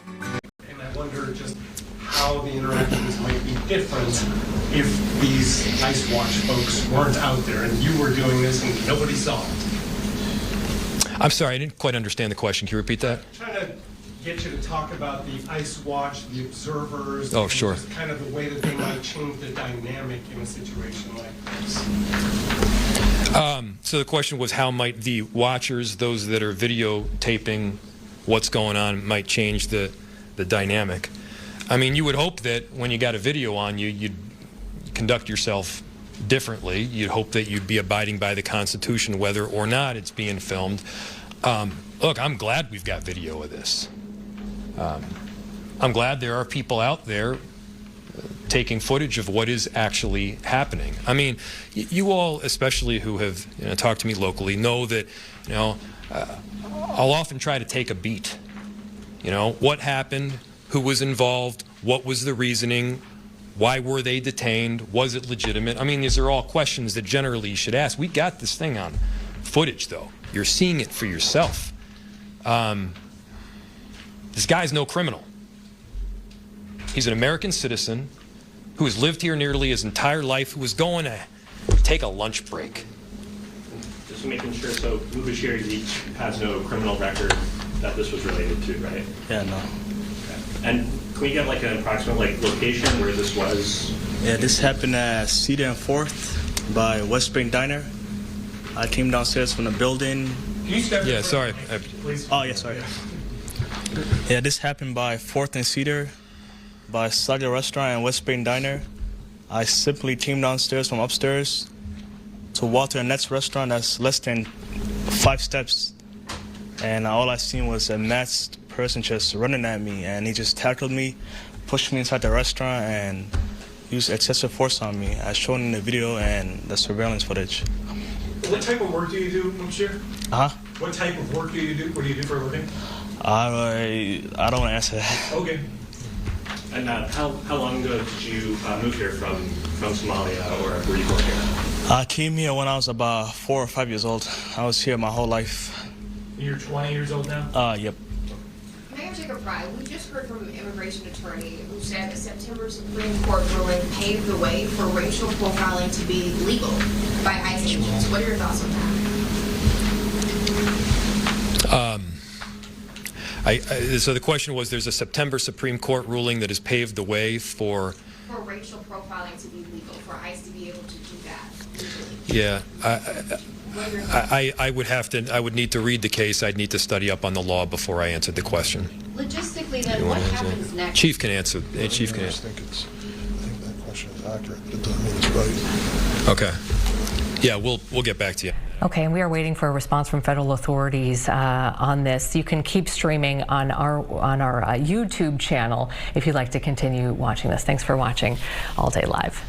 And I wonder just how the interactions might be different if these Ice Watch folks weren't out there and you were doing this and nobody saw it. I'm sorry, I didn't quite understand the question. Can you repeat that? Trying to get you to talk about the Ice Watch, the observers, oh, sure. Just kind of the way that they might change the dynamic in a situation like this. So the question was, how might the watchers, those that are videotaping what's going on, might change the dynamic? I mean, you would hope that when you got a video on you, you'd conduct yourself differently. You'd hope that you'd be abiding by the Constitution, whether or not it's being filmed. Look, I'm glad we've got video of this. I'm glad there are people out there taking footage of what is actually happening. I mean, you all, especially who have talked to me locally, know that I'll often try to take a beat. What happened, who was involved, what was the reasoning, why were they detained, was it legitimate? I mean, these are all questions that generally you should ask. We got this thing on footage, though. You're seeing it for yourself. This guy's no criminal. He's an American citizen who has lived here nearly his entire life, who was going to take a lunch break. Just making sure, so Mubashir has no criminal record that this was related to, right? Yeah, no. Okay. And can we get like an approximate location where this was? Yeah, this happened at Cedar and 4th by West Spring Diner. I came downstairs from the building. Can you step Yeah, sorry. Please. Oh, yeah, sorry. Yeah, this happened by 4th and Cedar, by Cedar Restaurant and West Spring Diner. I simply came downstairs from upstairs to Walter and Nett's restaurant. That's less than 5 steps. And all I seen was a masked person just running at me, and he just tackled me, pushed me inside the restaurant, and used excessive force on me, as shown in the video and the surveillance footage. What type of work do you do, Mubashir? What type of work do you do? What do you do for a living? I don't want to answer that. Okay. And how long ago did you move here from Somalia, or were you born here? I came here when I was about 4 or 5 years old. I was here my whole life. You're 20 years old now? Yep. Mayor Jacob Fry, we just heard from an immigration attorney who said the September Supreme Court ruling paved the way for racial profiling to be legal by ICE agents. What are your thoughts on that? So the question was, there's a September Supreme Court ruling that has paved the way for racial profiling to be legal, for ICE to be able to do that. Yeah, I would need to read the case. I'd need to study up on the law before I answered the question. Logistically, then, what happens next? Chief can answer. Chief can answer. I think that question is accurate, but it doesn't mean it's right. Okay. Yeah, we'll get back to you. Okay, and we are waiting for a response from federal authorities on this. You can keep streaming on our YouTube channel if you'd like to continue watching this. Thanks for watching All Day Live.